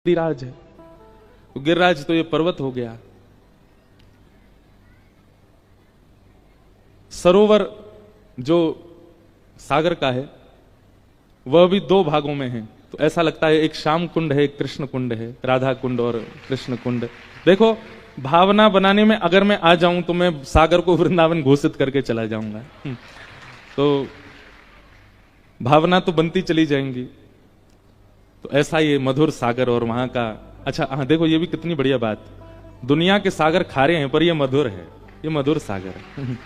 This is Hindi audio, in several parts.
गिरिराज है। तो गिरिराज तो ये पर्वत हो गया। सरोवर जो सागर का है वह भी दो भागों में है। तो ऐसा लगता है एक श्याम कुंड है, एक कृष्ण कुंड है, राधा कुंड और कृष्ण कुंड। देखो, भावना बनाने में अगर मैं आ जाऊं तो मैं सागर को वृंदावन घोषित करके चला जाऊंगा। तो भावना तो बनती चली जाएंगी। तो ऐसा ये मधुर सागर और वहां का। अच्छा हाँ, देखो ये भी कितनी बढ़िया बात। दुनिया के सागर खारे हैं पर ये मधुर है, ये मधुर सागर है।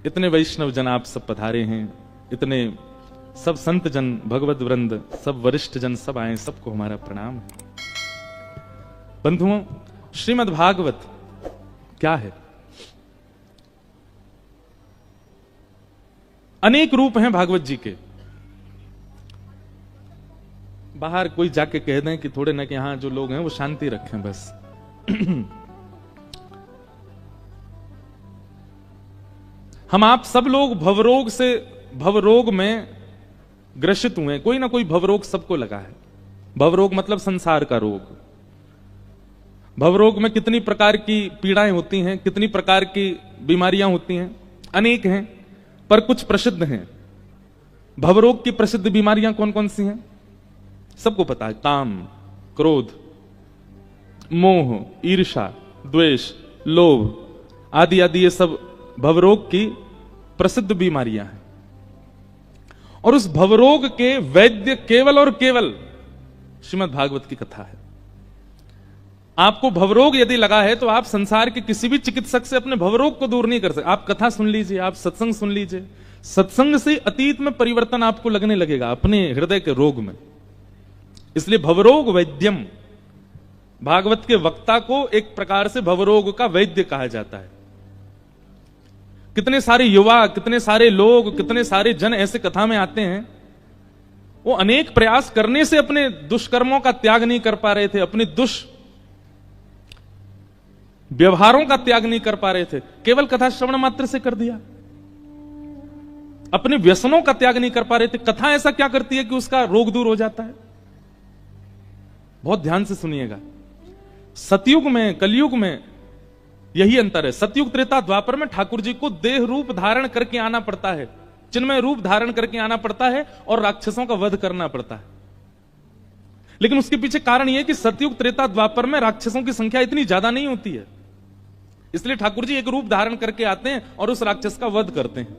इतने वैष्णव जन आप सब पधारे हैं, इतने सब संत जन, भगवत वृंद, सब वरिष्ठ जन सब आए, सबको हमारा प्रणाम है। बंधुओं, श्रीमद् भागवत क्या है? अनेक रूप हैं भागवत जी के। बाहर कोई जाके कह दें कि थोड़े ना कि यहां जो लोग हैं वो शांति रखें बस। हम आप सब लोग भवरोग में ग्रसित हुए। कोई ना कोई भवरोग सबको लगा है। भवरोग मतलब संसार का रोग। भवरोग में कितनी प्रकार की पीड़ाएं होती हैं, कितनी प्रकार की बीमारियां होती हैं, अनेक हैं, पर कुछ प्रसिद्ध हैं। भवरोग की प्रसिद्ध बीमारियां कौन कौन सी हैं सबको पता है। काम, क्रोध, मोह, ईर्ष्या, द्वेष, लोभ आदि आदि, ये सब भवरोग की प्रसिद्ध बीमारियां हैं। और उस भवरोग के वैद्य केवल और केवल श्रीमद् भागवत की कथा है। आपको भवरोग यदि लगा है तो आप संसार के किसी भी चिकित्सक से अपने भवरोग को दूर नहीं कर सकते। आप कथा सुन लीजिए, आप सत्संग सुन लीजिए, सत्संग से अतीत में परिवर्तन आपको लगने लगेगा अपने हृदय के रोग में। इसलिए भवरोग वैद्यम, भागवत के वक्ता को एक प्रकार से भवरोग का वैद्य कहा जाता है। कितने सारे युवा, कितने सारे लोग, कितने सारे जन ऐसे कथा में आते हैं, वो अनेक प्रयास करने से अपने दुष्कर्मों का त्याग नहीं कर पा रहे थे, अपने व्यवहारों का त्याग नहीं कर पा रहे थे, केवल कथा श्रवण मात्र से कर दिया। अपने व्यसनों का त्याग नहीं कर पा रहे थे। कथा ऐसा क्या करती है कि उसका रोग दूर हो जाता है? बहुत ध्यान से सुनिएगा। सतयुग में, कलयुग में यही अंतर है। सतयुग, त्रेता, द्वापर में ठाकुर जी को देह रूप धारण करके आना पड़ता है, चिन्मय रूप धारण करके आना पड़ता है और राक्षसों का वध करना पड़ता है। लेकिन उसके पीछे कारण यह है कि सतयुग, त्रेता, द्वापर में राक्षसों की संख्या इतनी ज्यादा नहीं होती है, इसलिए ठाकुर जी एक रूप धारण करके आते हैं और उस राक्षस का वध करते हैं।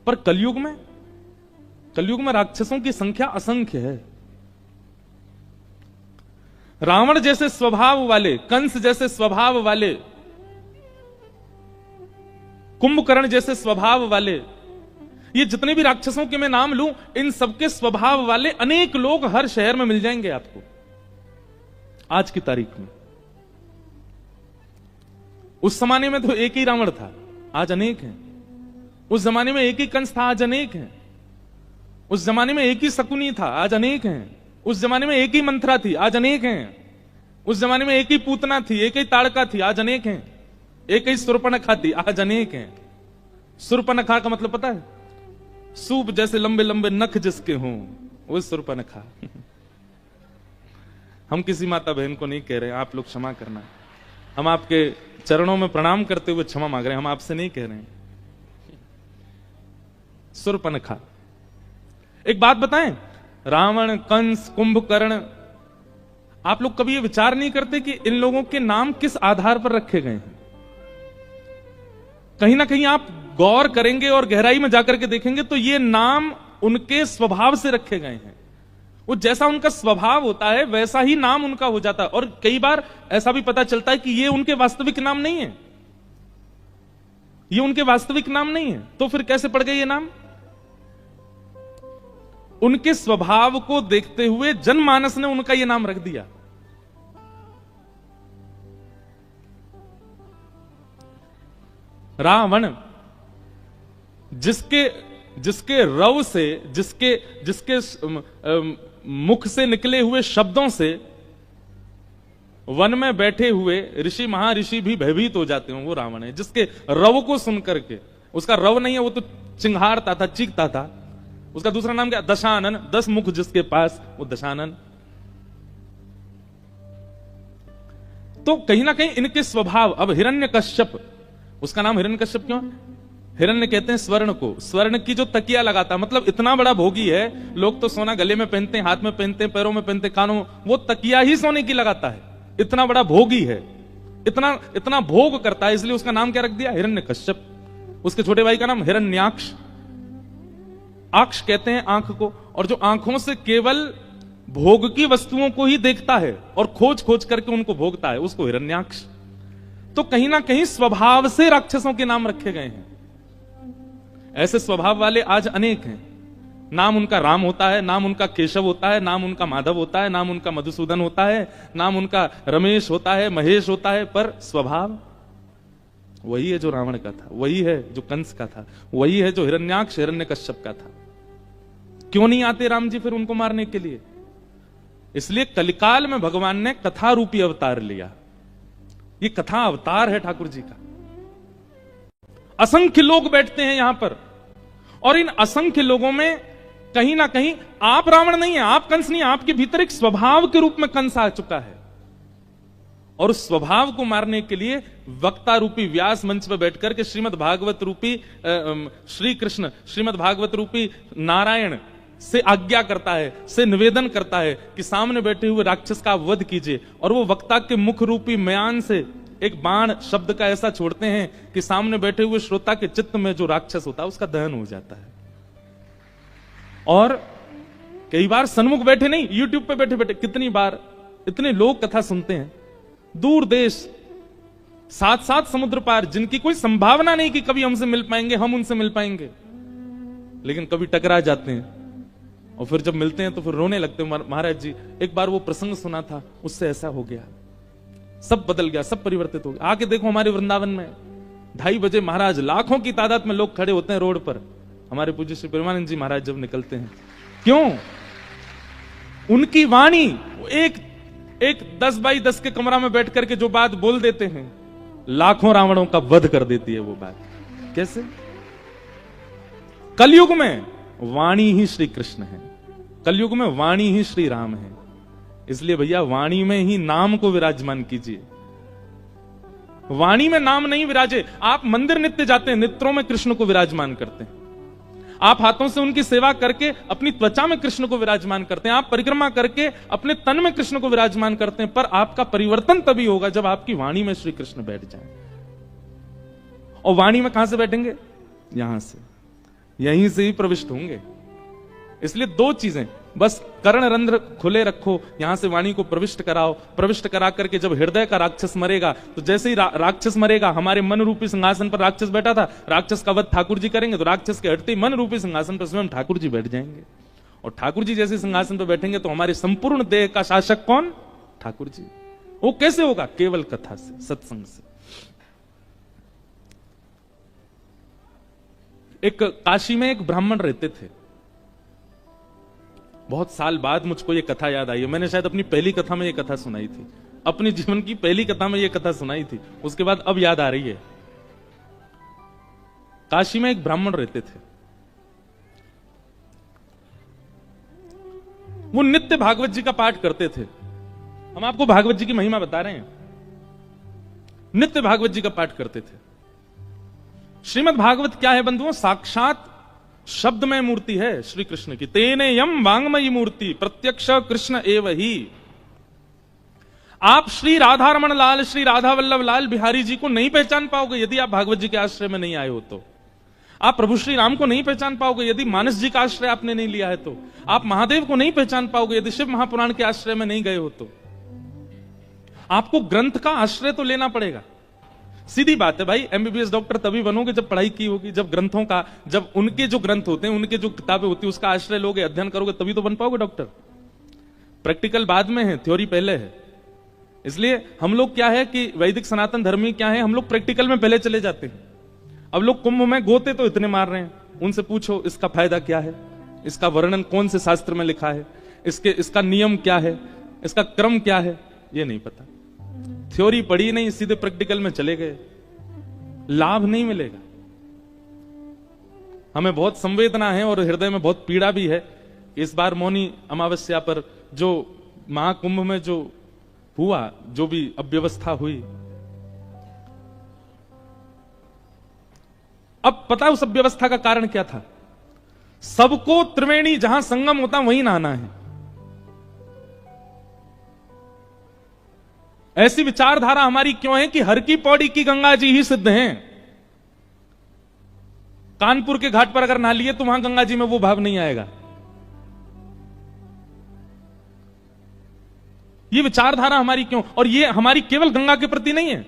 पर कलयुग में राक्षसों की संख्या असंख्य है। रावण जैसे स्वभाव वाले, कंस जैसे स्वभाव वाले, कुंभकर्ण जैसे स्वभाव वाले, ये जितने भी राक्षसों के मैं नाम लूं, इन सबके स्वभाव वाले अनेक लोग हर शहर में मिल जाएंगे आपको आज की तारीख में। उस जमाने में तो एक ही रावण था, आज अनेक हैं। उस जमाने में एक ही कंस था, आज अनेक हैं। उस जमाने में एक ही शकुनी था, आज अनेक हैं। उस जमाने में एक ही मंथरा थी, आज अनेक हैं। उस जमाने में एक ही पूतना थी, एक ही ताड़का थी, आज अनेक हैं। एक ही सुर्पनखा थी, आज अनेक हैं। सुर्पनखा का मतलब पता है? सूप जैसे लंबे लंबे नख जिसके हों, वो सुर्पनखा। हम किसी माता बहन को नहीं कह रहे, आप लोग क्षमा करना। हम आपके चरणों में प्रणाम करते हुए क्षमा मांग रहे हैं, हम आपसे नहीं कह रहे हैं। सुर्पनखा। एक बात बताएं, रावण, कंस, कुंभकर्ण, आप लोग कभी ये विचार नहीं करते कि इन लोगों के नाम किस आधार पर रखे गए हैं? कहीं ना कहीं आप गौर करेंगे और गहराई में जाकर के देखेंगे तो ये नाम उनके स्वभाव से रखे गए हैं। वो जैसा उनका स्वभाव होता है वैसा ही नाम उनका हो जाता है। और कई बार ऐसा भी पता चलता है कि ये उनके वास्तविक नाम नहीं है, ये उनके वास्तविक नाम नहीं है। तो फिर कैसे पड़ गए ये नाम? उनके स्वभाव को देखते हुए जनमानस ने उनका यह नाम रख दिया। रावण, जिसके रव से, जिसके मुख से निकले हुए शब्दों से वन में बैठे हुए ऋषि महाऋषि भी भयभीत हो जाते हैं, वो रावण है। जिसके रव को सुनकर के, उसका रव नहीं है, वो तो चिंघाड़ता था, चीखता था, उसका दूसरा नाम क्या? दशानन, 10 मुख जिसके पास, वो दशानन। तो कहीं ना कहीं इनके स्वभाव, अब हिरण्यकश्यप, उसका नाम हिरण्यकश्यप क्यों? हिरण्य कहते हैं स्वर्ण को, स्वर्ण की जो तकिया लगाता, मतलब इतना बड़ा भोगी है। लोग तो सोना गले में पहनते हैं, हाथ में पहनते हैं, पैरों में पहनते हैं, कानों में, वो तकिया ही सोने की लगाता है। इतना बड़ा भोगी है, इतना इतना भोग करता है, इसलिए उसका नाम क्या रख दिया? हिरण्यकश्यप। उसके छोटे भाई का नाम हिरण्याक्ष। आक्ष कहते हैं आंख को, और जो आंखों से केवल भोग की वस्तुओं को ही देखता है और खोज खोज करके उनको भोगता है, उसको हिरण्याक्ष। तो कहीं ना कहीं स्वभाव से राक्षसों के नाम रखे गए हैं। ऐसे स्वभाव वाले आज अनेक हैं। नाम उनका राम होता है, नाम उनका केशव होता है, नाम उनका माधव होता है, नाम उनका मधुसूदन होता है, नाम उनका रमेश होता है, महेश होता है, पर स्वभाव वही है जो रावण का था, वही है जो कंस का था, वही है जो हिरण्याक्ष हिरण्यकश्यप का था। क्यों नहीं आते राम जी फिर उनको मारने के लिए? इसलिए कलिकाल में भगवान ने कथा रूपी अवतार लिया। ये कथा अवतार है ठाकुर जी का। असंख्य लोग बैठते हैं यहां पर, और इन असंख्य लोगों में कहीं ना कहीं आप रावण नहीं है, आप कंस नहीं है, आपके भीतर एक स्वभाव के रूप में कंस आ चुका है। और उस स्वभाव को मारने के लिए वक्ता रूपी व्यास मंच पर बैठकर के श्रीमद् भागवत रूपी श्री कृष्ण, श्रीमद् भागवत रूपी नारायण से आज्ञा करता है, से निवेदन करता है कि सामने बैठे हुए राक्षस का वध कीजिए। और वो वक्ता के मुख रूपी म्यान से एक बाण शब्द का ऐसा छोड़ते हैं कि सामने बैठे हुए श्रोता के चित्त में जो राक्षस होता है उसका दहन हो जाता है। और कई बार सन्मुख बैठे नहीं, यूट्यूब पे बैठे बैठे कितनी बार इतने लोग कथा सुनते हैं, दूर देश, साथ साथ समुद्र पार, जिनकी कोई संभावना नहीं कि कभी हमसे मिल पाएंगे, हम उनसे मिल पाएंगे, लेकिन कभी टकरा जाते हैं। और फिर जब मिलते हैं तो फिर रोने लगते हैं, महाराज जी एक बार वो प्रसंग सुना था, उससे ऐसा हो गया, सब बदल गया, सब परिवर्तित हो गया। आके देखो हमारे वृंदावन में 2:30 बजे महाराज, लाखों की तादाद में लोग खड़े होते हैं रोड पर। हमारे पूज्य श्री प्रेमानंद जी महाराज जब निकलते हैं, क्यों? उनकी वाणी एक 10x10 के कमरा में बैठ करके जो बात बोल देते हैं, लाखों रावणों का वध कर देती है वो बात। कैसे? कलयुग में वाणी ही श्री कृष्ण है, कलयुग में वाणी ही श्री राम है। इसलिए भैया वाणी में ही नाम को विराजमान कीजिए, वाणी में नाम नहीं विराजे। आप मंदिर नित्य जाते हैं, नेत्रों में कृष्ण को विराजमान करते हैं, आप हाथों से उनकी सेवा करके अपनी त्वचा में कृष्ण को विराजमान करते हैं, आप परिक्रमा करके अपने तन में कृष्ण को विराजमान करते हैं, पर आपका परिवर्तन तभी होगा जब आपकी वाणी में श्री कृष्ण बैठ जाए। और वाणी में कहां से बैठेंगे? यहां से, यहीं से ही प्रविष्ट होंगे। इसलिए 2 चीजें, बस कर्ण रंध्र खुले रखो, यहां से वाणी को प्रविष्ट कराओ। प्रविष्ट करा करके जब हृदय का राक्षस मरेगा, तो जैसे ही राक्षस मरेगा, हमारे मन रूपी सिंहासन पर राक्षस बैठा था, राक्षस का वध ठाकुर जी करेंगे, तो राक्षस के हटते ही मन रूपी सिंहासन पर स्वयं ठाकुर जी बैठ जाएंगे। और ठाकुर जी जैसे सिंहासन पर बैठेंगे तो हमारे संपूर्ण देह का शासक कौन? ठाकुर जी। वो कैसे होगा? केवल कथा से, सत्संग से। एक काशी में एक ब्राह्मण रहते थे। बहुत साल बाद मुझको ये कथा याद आई है। मैंने शायद अपनी पहली कथा में ये कथा सुनाई थी, अपने जीवन की पहली कथा में ये कथा सुनाई थी, उसके बाद अब याद आ रही है। काशी में एक ब्राह्मण रहते थे, वो नित्य भागवत जी का पाठ करते थे। हम आपको भागवत जी की महिमा बता रहे हैं। नित्य भागवत जी का पाठ करते थे। श्रीमद् भागवत क्या है बंधुओं? साक्षात शब्दमय मूर्ति है श्री कृष्ण की। तेने यम वांगमयी मूर्ति प्रत्यक्ष कृष्ण एव ही। आप श्री राधा रमण लाल, श्री राधा वल्लभ लाल बिहारी जी को नहीं पहचान पाओगे यदि आप भागवत जी के आश्रय में नहीं आए हो तो। आप प्रभु श्री राम को नहीं पहचान पाओगे यदि मानस जी का आश्रय आपने नहीं लिया है तो। आप महादेव को नहीं पहचान पाओगे यदि शिव महापुराण के आश्रय में नहीं गए हो तो। आपको ग्रंथ का आश्रय तो लेना पड़ेगा। सीधी बात है भाई, एमबीबीएस डॉक्टर तभी बनोगे जब पढ़ाई की होगी, जब ग्रंथों का, जब उनके जो ग्रंथ होते हैं, उनके जो किताबें होती है उसका आश्रय लोगे, अध्ययन करोगे, तभी तो बन पाओगे डॉक्टर। प्रैक्टिकल बाद में है, थ्योरी पहले है। इसलिए हम लोग क्या है कि वैदिक सनातन धर्मी क्या है, हम लोग प्रैक्टिकल में पहले चले जाते हैं। अब लोग कुंभ में गोते तो इतने मार रहे हैं, उनसे पूछो इसका फायदा क्या है, इसका वर्णन कौन से शास्त्र में लिखा है, इसका नियम क्या है, इसका क्रम क्या है, ये नहीं पता। थ्योरी पढ़ी नहीं, सीधे प्रैक्टिकल में चले गए, लाभ नहीं मिलेगा। हमें बहुत संवेदना है और हृदय में बहुत पीड़ा भी है। इस बार मौनी अमावस्या पर जो महाकुंभ में जो हुआ, जो भी अव्यवस्था हुई, अब पता है उस अव्यवस्था का कारण क्या था? सबको त्रिवेणी जहां संगम होता वहीं नहाना है। ऐसी विचारधारा हमारी क्यों है कि हर की पौड़ी की गंगा जी ही सिद्ध हैं। कानपुर के घाट पर अगर नहा लिए तो वहां गंगा जी में वो भाव नहीं आएगा। ये विचारधारा हमारी क्यों? और ये हमारी केवल गंगा के प्रति नहीं है,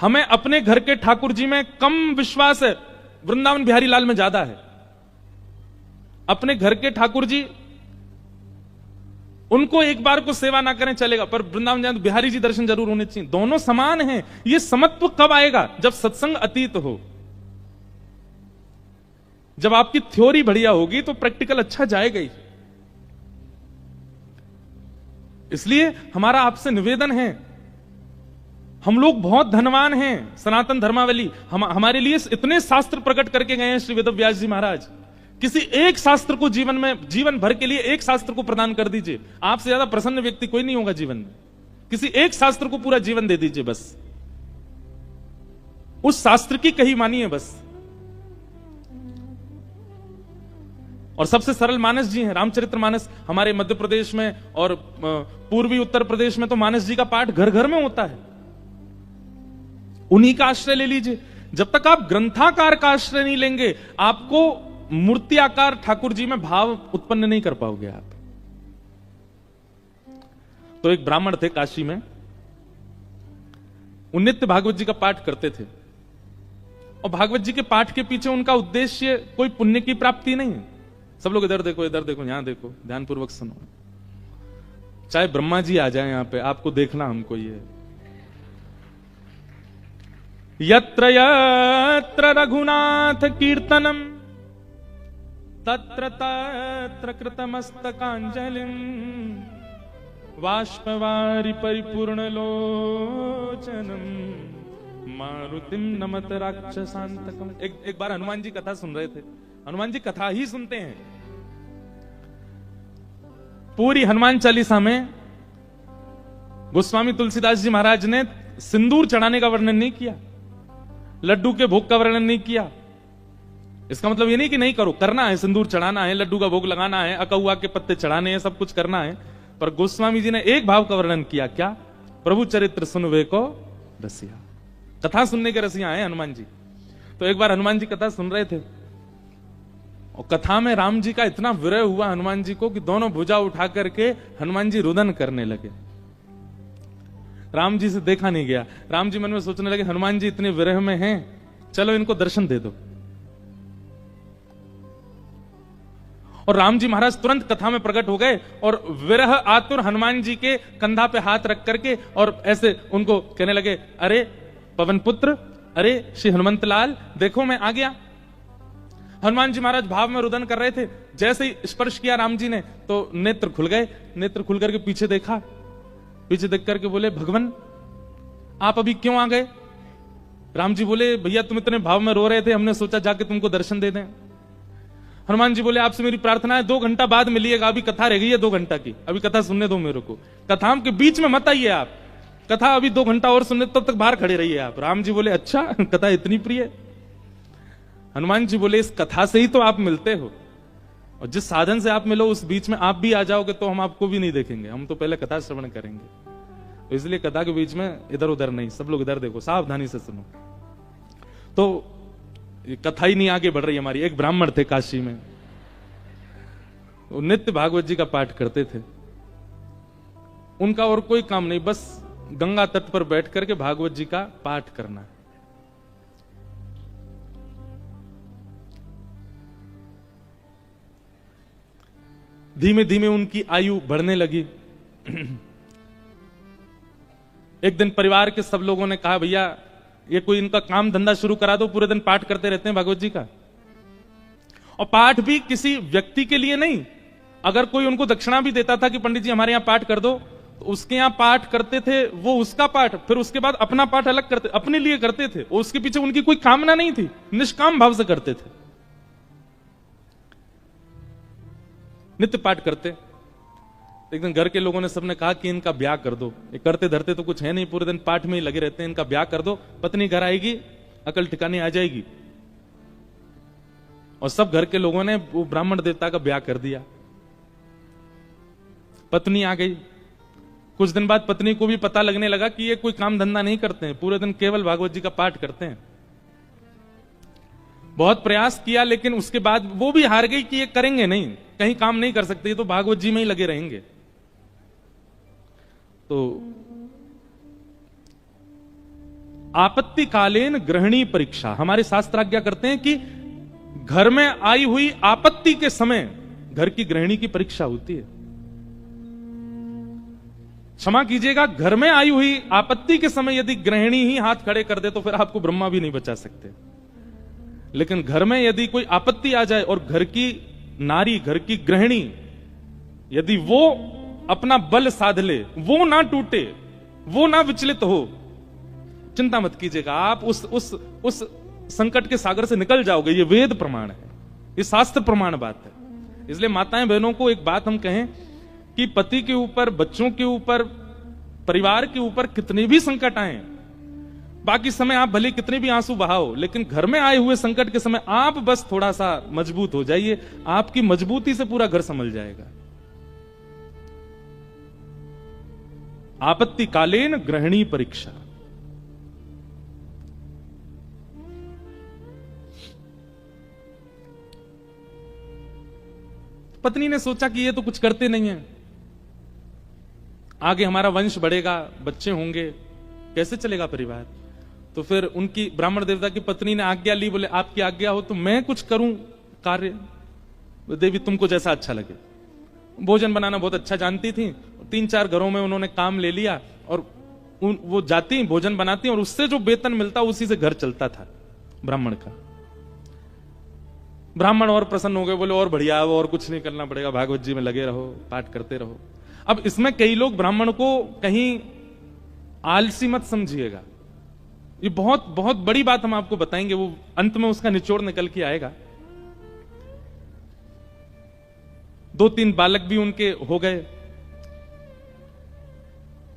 हमें अपने घर के ठाकुर जी में कम विश्वास है, वृंदावन बिहारी लाल में ज्यादा है। अपने घर के ठाकुर जी, उनको एक बार को सेवा ना करें चलेगा, पर वृंदावन जाए तो बिहारी जी दर्शन जरूर होने चाहिए। दोनों समान हैं। ये समत्व कब आएगा? जब सत्संग अतीत हो, जब आपकी थ्योरी बढ़िया होगी तो प्रैक्टिकल अच्छा जाएगा ही। इसलिए हमारा आपसे निवेदन है, हम लोग बहुत धनवान हैं। सनातन धर्मावली हमारे लिए इतने शास्त्र प्रकट करके गए हैं श्री वेद व्यास जी महाराज। किसी एक शास्त्र को जीवन में, जीवन भर के लिए एक शास्त्र को प्रदान कर दीजिए। आपसे ज्यादा प्रसन्न व्यक्ति कोई नहीं होगा जीवन में। किसी एक शास्त्र को पूरा जीवन दे दीजिए, बस उस शास्त्र की कही मानिए बस। और सबसे सरल मानस जी हैं, रामचरित्र मानस। हमारे मध्य प्रदेश में और पूर्वी उत्तर प्रदेश में तो मानस जी का पाठ घर घर में होता है। उन्हीं का आश्रय ले लीजिए। जब तक आप ग्रंथाकार का आश्रय नहीं लेंगे, आपको मूर्ति आकार ठाकुर जी में भाव उत्पन्न नहीं कर पाओगे आप। तो एक ब्राह्मण थे काशी में, वो नित्य भागवत जी का पाठ करते थे। और भागवत जी के पाठ के पीछे उनका उद्देश्य कोई पुण्य की प्राप्ति नहीं है। सब लोग इधर देखो, इधर देखो, यहां देखो, ध्यानपूर्वक सुनो। चाहे ब्रह्मा जी आ जाए यहां पे, आपको देखना हमको ये। यत्र यत्र रघुनाथ कीर्तनम तत्र तत्र कृतमस्तकांजलिं बाष्पवारि परिपूर्ण लोचनम मारुतिम नमत राक्षसांतकम। एक बार हनुमान जी कथा सुन रहे थे। हनुमान जी कथा ही सुनते हैं। पूरी हनुमान चालीसा में गोस्वामी तुलसीदास जी महाराज ने सिंदूर चढ़ाने का वर्णन नहीं किया, लड्डू के भोग का वर्णन नहीं किया। इसका मतलब ये नहीं कि नहीं करो, करना है, सिंदूर चढ़ाना है, लड्डू का भोग लगाना है, अकहुआ के पत्ते चढ़ाने हैं, सब कुछ करना है। पर गोस्वामी जी ने एक भाव का वर्णन किया, क्या? प्रभु चरित्र सुनवे को रसिया। कथा सुनने के रसिया है हनुमान जी। तो एक बार हनुमान जी कथा सुन रहे थे और कथा में राम जी का इतना विरह हुआ हनुमान जी को कि दोनों भुजा उठा करके हनुमान जी रुदन करने लगे। राम जी से देखा नहीं गया। राम जी मन में सोचने लगे, हनुमान जी इतने विरह में हैं, चलो इनको दर्शन दे दो। और राम जी महाराज तुरंत कथा में प्रकट हो गए और विरह आतुर हनुमान जी के कंधा पे हाथ रख करके और ऐसे उनको कहने लगे, अरे पवन पुत्र, अरे श्री हनुमंत लाल, देखो मैं आ गया। हनुमान जी महाराज भाव में रुदन कर रहे थे। जैसे ही स्पर्श किया राम जी ने तो नेत्र खुल गए। नेत्र खुल करके पीछे देखा, पीछे देख करके बोले, भगवान आप अभी क्यों आ गए? राम जी बोले, भैया तुम इतने भाव में रो रहे थे, हमने सोचा जाके तुमको दर्शन दे दें। हनुमान जी बोले, आपसे मेरी प्रार्थना है 2 घंटा बाद मिलिएगा, अभी कथा रह गई है 2 घंटा की, अभी कथा सुनने दो मेरे को। कथा के बीच में मत आइए आप, कथा अभी 2 घंटा और सुनने, तब तक बाहर खड़े रहिए आप। राम जी बोले, अच्छा कथा इतनी प्रिय? हनुमान जी बोले, इस कथा से ही तो आप मिलते हो, और जिस साधन से आप मिलो उस बीच में आप भी आ जाओगे तो हम आपको भी नहीं देखेंगे, हम तो पहले कथा श्रवण करेंगे। तो इसलिए कथा के बीच में इधर उधर नहीं, सब लोग इधर देखो, सावधानी से सुनो। तो कथा ही नहीं आगे बढ़ रही हमारी। एक ब्राह्मण थे काशी में, वो नित्य भागवत जी का पाठ करते थे। उनका और कोई काम नहीं, बस गंगा तट पर बैठ करके भागवत जी का पाठ करना। धीमे धीमे उनकी आयु बढ़ने लगी। एक दिन परिवार के सब लोगों ने कहा, भैया ये कोई इनका काम धंधा शुरू करा दो, पूरे दिन पाठ करते रहते हैं भागवत जी का। और पाठ भी किसी व्यक्ति के लिए नहीं, अगर कोई उनको दक्षिणा भी देता था कि पंडित जी हमारे यहां पाठ कर दो, तो उसके यहां पाठ करते थे, वो उसका पाठ, फिर उसके बाद अपना पाठ अलग करते, अपने लिए करते थे। उसके पीछे उनकी कोई कामना नहीं थी, निष्काम भाव से करते थे। नित्य पाठ करते। एक दिन घर के लोगों ने सबने कहा कि इनका ब्याह कर दो, ये करते धरते तो कुछ है नहीं, पूरे दिन पाठ में ही लगे रहते हैं, इनका ब्याह कर दो, पत्नी घर आएगी, अकल ठिकाने आ जाएगी। और सब घर के लोगों ने वो ब्राह्मण देवता का ब्याह कर दिया। पत्नी आ गई। कुछ दिन बाद पत्नी को भी पता लगने लगा कि ये कोई काम धंधा नहीं करते हैं, पूरे दिन केवल भागवत जी का पाठ करते हैं। बहुत प्रयास किया, लेकिन उसके बाद वो भी हार गई कि ये करेंगे नहीं, कहीं काम नहीं कर सकते, ये तो भागवत जी में ही लगे रहेंगे। तो आपत्तिकालीन गृहिणी परीक्षा, हमारे शास्त्र आज्ञा करते हैं कि घर में आई हुई आपत्ति के समय घर की गृहिणी की परीक्षा होती है। क्षमा कीजिएगा, घर में आई हुई आपत्ति के समय यदि गृहिणी ही हाथ खड़े कर दे तो फिर आपको ब्रह्मा भी नहीं बचा सकते। लेकिन घर में यदि कोई आपत्ति आ जाए और घर की नारी, घर की गृहिणी यदि वो अपना बल साध ले, वो ना टूटे, वो ना विचलित हो, चिंता मत कीजिएगा, आप उस संकट के सागर से निकल जाओगे। ये वेद प्रमाण है, ये शास्त्र प्रमाण बात है। इसलिए माताएं बहनों को एक बात हम कहें कि पति के ऊपर, बच्चों के ऊपर, परिवार के ऊपर कितने भी संकट आए, बाकी समय आप भले कितने भी आंसू बहाओ, लेकिन घर में आए हुए संकट के समय आप बस थोड़ा सा मजबूत हो जाइए, आपकी मजबूती से पूरा घर संभल जाएगा। आपत्तिकालीन गृहिणी परीक्षा। पत्नी ने सोचा कि ये तो कुछ करते नहीं है, आगे हमारा वंश बढ़ेगा, बच्चे होंगे, कैसे चलेगा परिवार। तो फिर उनकी ब्राह्मण देवता की पत्नी ने आज्ञा ली, बोले आपकी आज्ञा हो तो मैं कुछ करूं कार्य, देवी तुमको जैसा अच्छा लगे। भोजन बनाना बहुत अच्छा जानती थी, 3-4 घरों में उन्होंने काम ले लिया और वो जाती भोजन बनाती और उससे जो वेतन मिलता उसी से घर चलता था ब्राह्मण का। ब्राह्मण और प्रसन्न हो गए, बोले और बढ़िया, और कुछ नहीं करना पड़ेगा, भागवत जी में लगे रहो, पाठ करते रहो। अब इसमें कई लोग ब्राह्मण को कहीं आलसी मत समझिएगा, ये बहुत बहुत बड़ी बात हम आपको बताएंगे, वो अंत में उसका निचोड़ निकल के आएगा। 2-3 बालक भी उनके हो गए,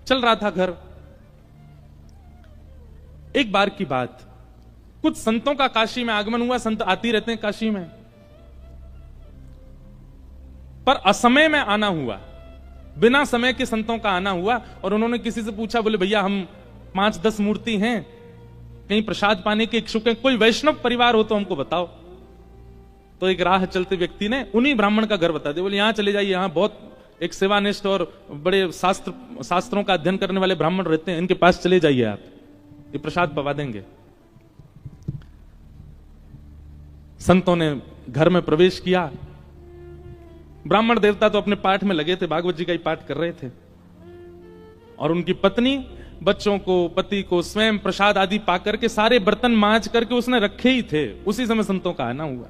चल रहा था घर। एक बार की बात, कुछ संतों का काशी में आगमन हुआ, संत आती रहते हैं काशी में, पर असमय में आना हुआ, बिना समय के संतों का आना हुआ। और उन्होंने किसी से पूछा, बोले भैया हम 5-10 मूर्ति हैं, कहीं प्रसाद पाने के इच्छुक हैं, कोई वैष्णव परिवार हो तो हमको बताओ। तो एक राह चलते व्यक्ति ने उन्हीं ब्राह्मण का घर बता दिया, बोले यहां चले जाइए, यहां बहुत एक सेवानिष्ठ और बड़े शास्त्रों का अध्ययन करने वाले ब्राह्मण रहते हैं, इनके पास चले जाइए, आप ये प्रसाद पवा देंगे। संतों ने घर में प्रवेश किया। ब्राह्मण देवता तो अपने पाठ में लगे थे, भागवत जी का ही पाठ कर रहे थे, और उनकी पत्नी बच्चों को, पति को स्वयं प्रसाद आदि पाकर के सारे बर्तन मांज करके उसने रखे ही थे। उसी समय संतों का आना हुआ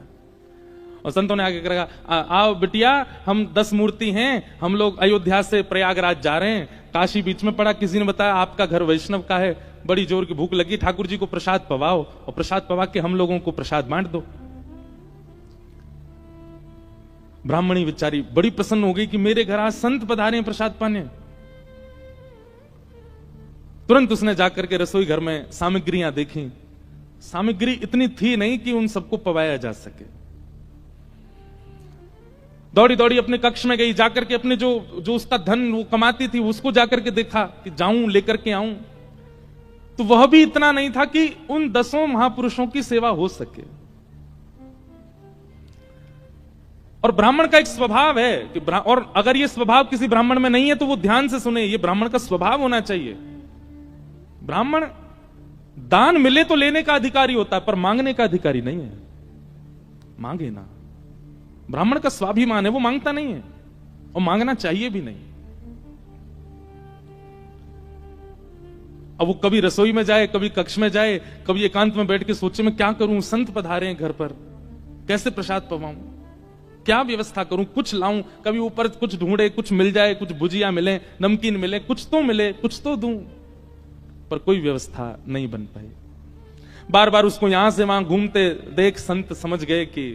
और संतों ने आगे कहा, आओ बिटिया, हम 10 मूर्ति हैं, हम लोग अयोध्या से प्रयागराज जा रहे हैं, काशी बीच में पड़ा, किसी ने बताया आपका घर वैष्णव का है, बड़ी जोर की भूख लगी, ठाकुर जी को प्रसाद पवाओ और प्रसाद पवा के हम लोगों को प्रसाद बांट दो। ब्राह्मणी बेचारी बड़ी प्रसन्न हो गई कि मेरे घर आज संत पधारे हैं प्रसाद पाने। तुरंत उसने जाकर के रसोई घर में सामग्रियां देखी, सामग्री इतनी थी नहीं कि उन सबको पवाया जा सके। दौड़ी दौड़ी अपने कक्ष में गई, जाकर के अपने जो उसका धन वो कमाती थी उसको जाकर के देखा कि जाऊं लेकर के आऊं, तो वह भी इतना नहीं था कि उन 10 महापुरुषों की सेवा हो सके। और ब्राह्मण का एक स्वभाव है कि और अगर ये स्वभाव किसी ब्राह्मण में नहीं है तो वो ध्यान से सुने, ये ब्राह्मण का स्वभाव होना चाहिए। ब्राह्मण दान मिले तो लेने का अधिकारी होता है, पर मांगने का अधिकारी नहीं है। मांगे ना, ब्राह्मण का स्वाभिमान है, वो मांगता नहीं है और मांगना चाहिए भी नहीं। अब वो कभी रसोई में जाए, कभी कक्ष में जाए, कभी एकांत में बैठ के सोचे मैं क्या करूं, संत पधारे हैं घर पर, कैसे प्रसाद पवाऊं, क्या व्यवस्था करूं, कुछ लाऊं, कभी ऊपर कुछ ढूंढे, कुछ मिल जाए, कुछ भुजिया मिले, नमकीन मिले, कुछ तो मिले, कुछ तो दूं, पर कोई व्यवस्था नहीं बन पाई। बार बार उसको यहां से वहां घूमते देख संत समझ गए कि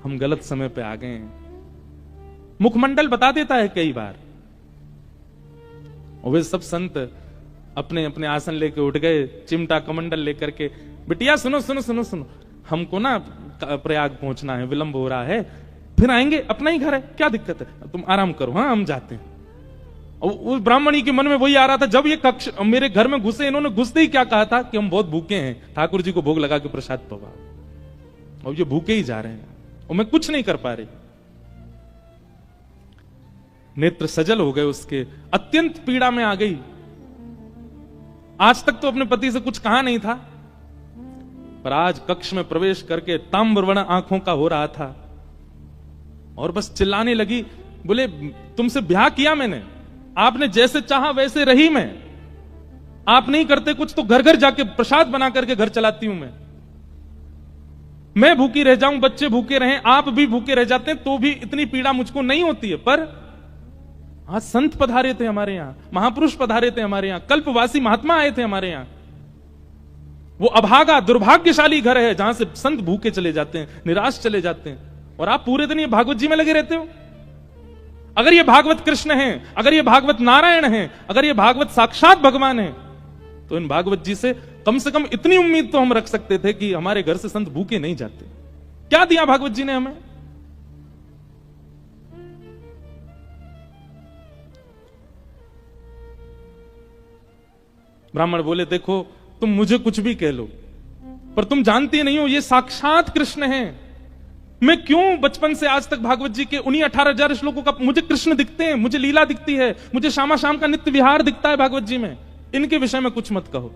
हम गलत समय पे आ गए हैं। मुखमंडल बता देता है कई बार। और वे सब संत अपने अपने आसन लेके उठ गए, चिमटा कमंडल लेकर के, बिटिया सुनो सुनो सुनो सुनो, हमको ना प्रयाग पहुंचना है, विलंब हो रहा है, फिर आएंगे, अपना ही घर है, क्या दिक्कत है, तुम आराम करो, हाँ हम जाते हैं। और उस ब्राह्मणी के मन में वही आ रहा था, जब ये कक्ष मेरे घर में घुसे, इन्होंने घुसते ही क्या कहा था कि हम बहुत भूखे हैं, ठाकुर जी को भोग लगा के प्रसाद पवाओ। और ये भूखे ही जा रहे हैं और मैं कुछ नहीं कर पा रही। नेत्र सजल हो गए उसके, अत्यंत पीड़ा में आ गई। आज तक तो अपने पति से कुछ कहा नहीं था, पर आज कक्ष में प्रवेश करके ताम्रवर्ण आंखों का हो रहा था और बस चिल्लाने लगी, बोले तुमसे ब्याह किया मैंने, आपने जैसे चाहा वैसे रही मैं, आप नहीं करते कुछ तो घर घर जाके प्रसाद बना करके घर चलाती हूं मैं भूखी रह जाऊं, बच्चे भूखे रहें, आप भी भूखे रह जाते हैं तो भी इतनी पीड़ा मुझको नहीं होती है। पर आज संत पधारे थे हमारे यहां, महापुरुष पधारे थे हमारे यहां, कल्पवासी महात्मा आए थे हमारे यहां। वो अभागा दुर्भाग्यशाली घर है जहां से संत भूखे चले जाते हैं, निराश चले जाते हैं, और आप पूरे दिन ये भागवत जी में लगे रहते हो। अगर ये भागवत कृष्ण है, अगर ये भागवत नारायण है, अगर ये भागवत साक्षात भगवान है, तो इन भागवत जी से कम इतनी उम्मीद तो हम रख सकते थे कि हमारे घर से संत भूखे नहीं जाते। क्या दिया भागवत जी ने हमें? ब्राह्मण बोले, देखो तुम मुझे कुछ भी कह लो, पर तुम जानती नहीं हो ये साक्षात कृष्ण है। मैं क्यों बचपन से आज तक भागवत जी के उन्हीं 18,000 श्लोकों का मुझे कृष्ण दिखते हैं, मुझे लीला दिखती है, मुझे शामा शाम का नित्य विहार दिखता है भागवत जी में, इनके विषय में कुछ मत कहो।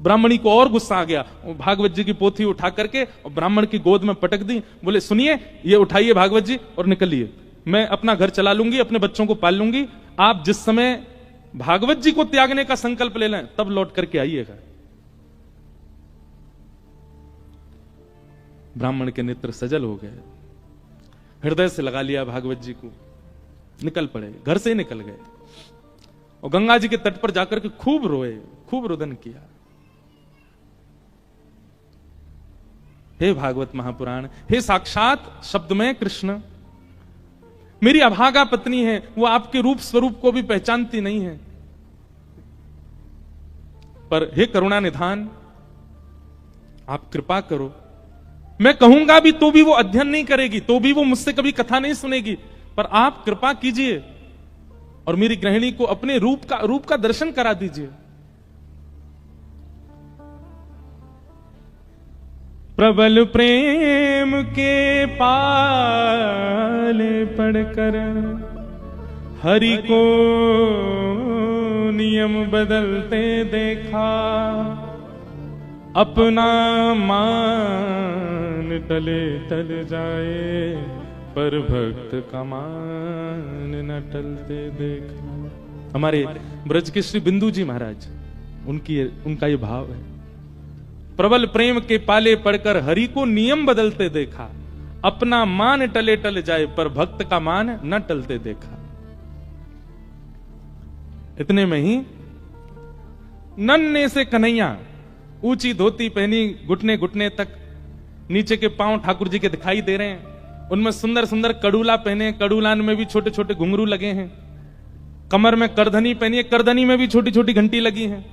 ब्राह्मणी को और गुस्सा आ गया, भागवत जी की पोथी उठा करके और ब्राह्मण की गोद में पटक दी। बोले, सुनिए, ये उठाइए भागवत जी और निकलिए, मैं अपना घर चला लूंगी, अपने बच्चों को पाल लूंगी, आप जिस समय भागवत जी को त्यागने का संकल्प ले लें तब लौट करके आइएगा। ब्राह्मण के नेत्र सजल हो गए, हृदय से लगा लिया भागवत जी को, निकल पड़े, घर से निकल गए और गंगा जी के तट पर जाकर के खूब रोए, खूब रुदन किया। हे भागवत महापुराण, हे साक्षात शब्द में कृष्ण, मेरी अभागा पत्नी है, वो आपके रूप स्वरूप को भी पहचानती नहीं है, पर हे करुणा निधान, आप कृपा करो। मैं कहूंगा भी तो भी वो अध्ययन नहीं करेगी, तो भी वो मुझसे कभी कथा नहीं सुनेगी, पर आप कृपा कीजिए और मेरी गृहिणी को अपने रूप का दर्शन करा दीजिए। प्रबल प्रेम के पाले पढ़कर हरि को नियम बदलते देखा, अपना मान टले टल जाए, पर भक्त का मान न टलते देखा। हमारे ब्रज के श्री बिंदु जी महाराज, उनका ये भाव है, प्रबल प्रेम के पाले पढ़कर हरि को नियम बदलते देखा, अपना मान टले टल जाए, पर भक्त का मान न टलते देखा। इतने में ही नन्हे से कन्हैया, ऊंची धोती पहनी, घुटने घुटने तक, नीचे के पांव ठाकुर जी के दिखाई दे रहे हैं, उनमें सुंदर सुंदर कड़ूला पहने, कड़ूलान में भी छोटे छोटे घुंघरू लगे हैं, कमर में करधनी पहनी है, करधनी में भी छोटी छोटी घंटी लगी है,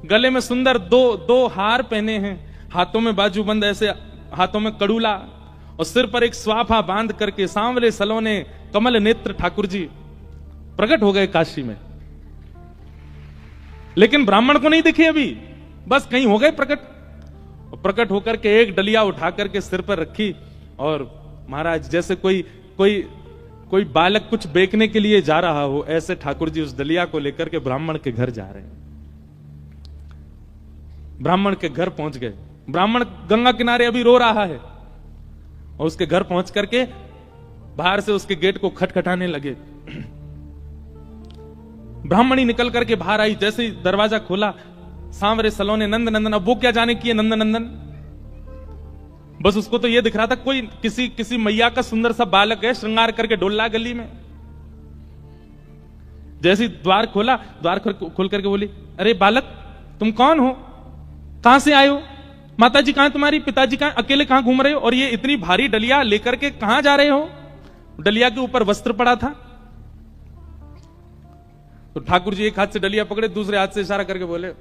गले में सुंदर दो हार पहने हैं, हाथों में बाजूबंद, ऐसे हाथों में कड़ूला, और सिर पर एक स्वाफा बांध करके सांवले सलोने कमल नेत्र ठाकुर जी प्रकट हो गए काशी में। लेकिन ब्राह्मण को नहीं दिखे अभी, बस कहीं हो गए प्रकट। और प्रकट होकर के एक डलिया उठा करके सिर पर रखी, और महाराज जैसे कोई बालक कुछ बेचने के लिए जा रहा हो, ऐसे ठाकुर जी उस डलिया को लेकर के ब्राह्मण के घर जा रहे हैं। ब्राह्मण के घर पहुंच गए, ब्राह्मण गंगा किनारे अभी रो रहा है, और उसके घर पहुंच करके बाहर से उसके गेट को खटखटाने लगे। ब्राह्मणी निकल करके बाहर आई, जैसे ही दरवाजा खोला, सांवरे सलोने नंद नंदन। अब वो क्या जाने की है नंद नंदन, बस उसको तो ये दिख रहा था कोई किसी मैया का सुंदर सा बालक है, श्रृंगार करके डोल रहा गली में। जैसे द्वार खोला, द्वार खोल करके बोली, अरे बालक तुम कौन हो, कहां से आए हो, माताजी कहां तुम्हारी, पिताजी कहां, अकेले कहां घूम रहे हो, और ये इतनी भारी डलिया लेकर के कहां जा रहे हो, डलिया के ऊपर वस्त्र पड़ा था। तो ठाकुर जी एक हाथ से डलिया पकड़े, दूसरे हाथ से इशारा करके बोले,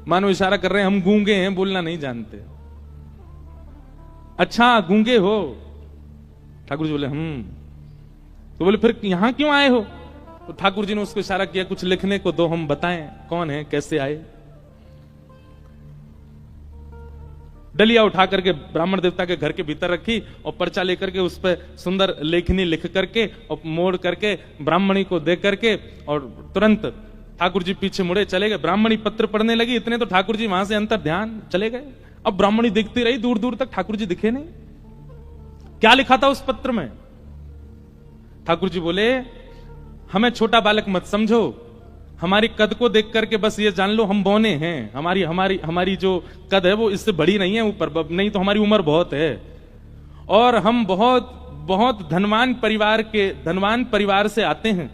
मानो इशारा कर रहे हैं हम गूंगे हैं, बोलना नहीं जानते। अच्छा गूंगे हो? ठाकुर जी बोले तो बोले फिर यहां क्यों आए हो? तो ठाकुर जी ने उसको इशारा किया, कुछ लिखने को दो, हम बताएं कौन है, कैसे आए। डलिया उठा करके ब्राह्मण देवता के घर के भीतर रखी और पर्चा लेकर के उस पर सुंदर लेखनी लिख करके और मोड़ करके ब्राह्मणी को दे करके और तुरंत ठाकुर जी पीछे मुड़े चले गए। ब्राह्मणी पत्र पढ़ने लगी, इतने तो ठाकुर जी वहां से अंतर ध्यान चले गए। अब ब्राह्मणी दिखती रही, दूर दूर तक ठाकुर जी दिखे नहीं। क्या लिखा था उस पत्र में? ठाकुर जी बोले, हमें छोटा बालक मत समझो, हमारी कद को देख करके बस ये जान लो हम बौने हैं। हमारी हमारी हमारी जो कद है वो इससे बड़ी नहीं है ऊपर, नहीं तो हमारी उम्र बहुत है और हम बहुत बहुत धनवान परिवार से आते हैं।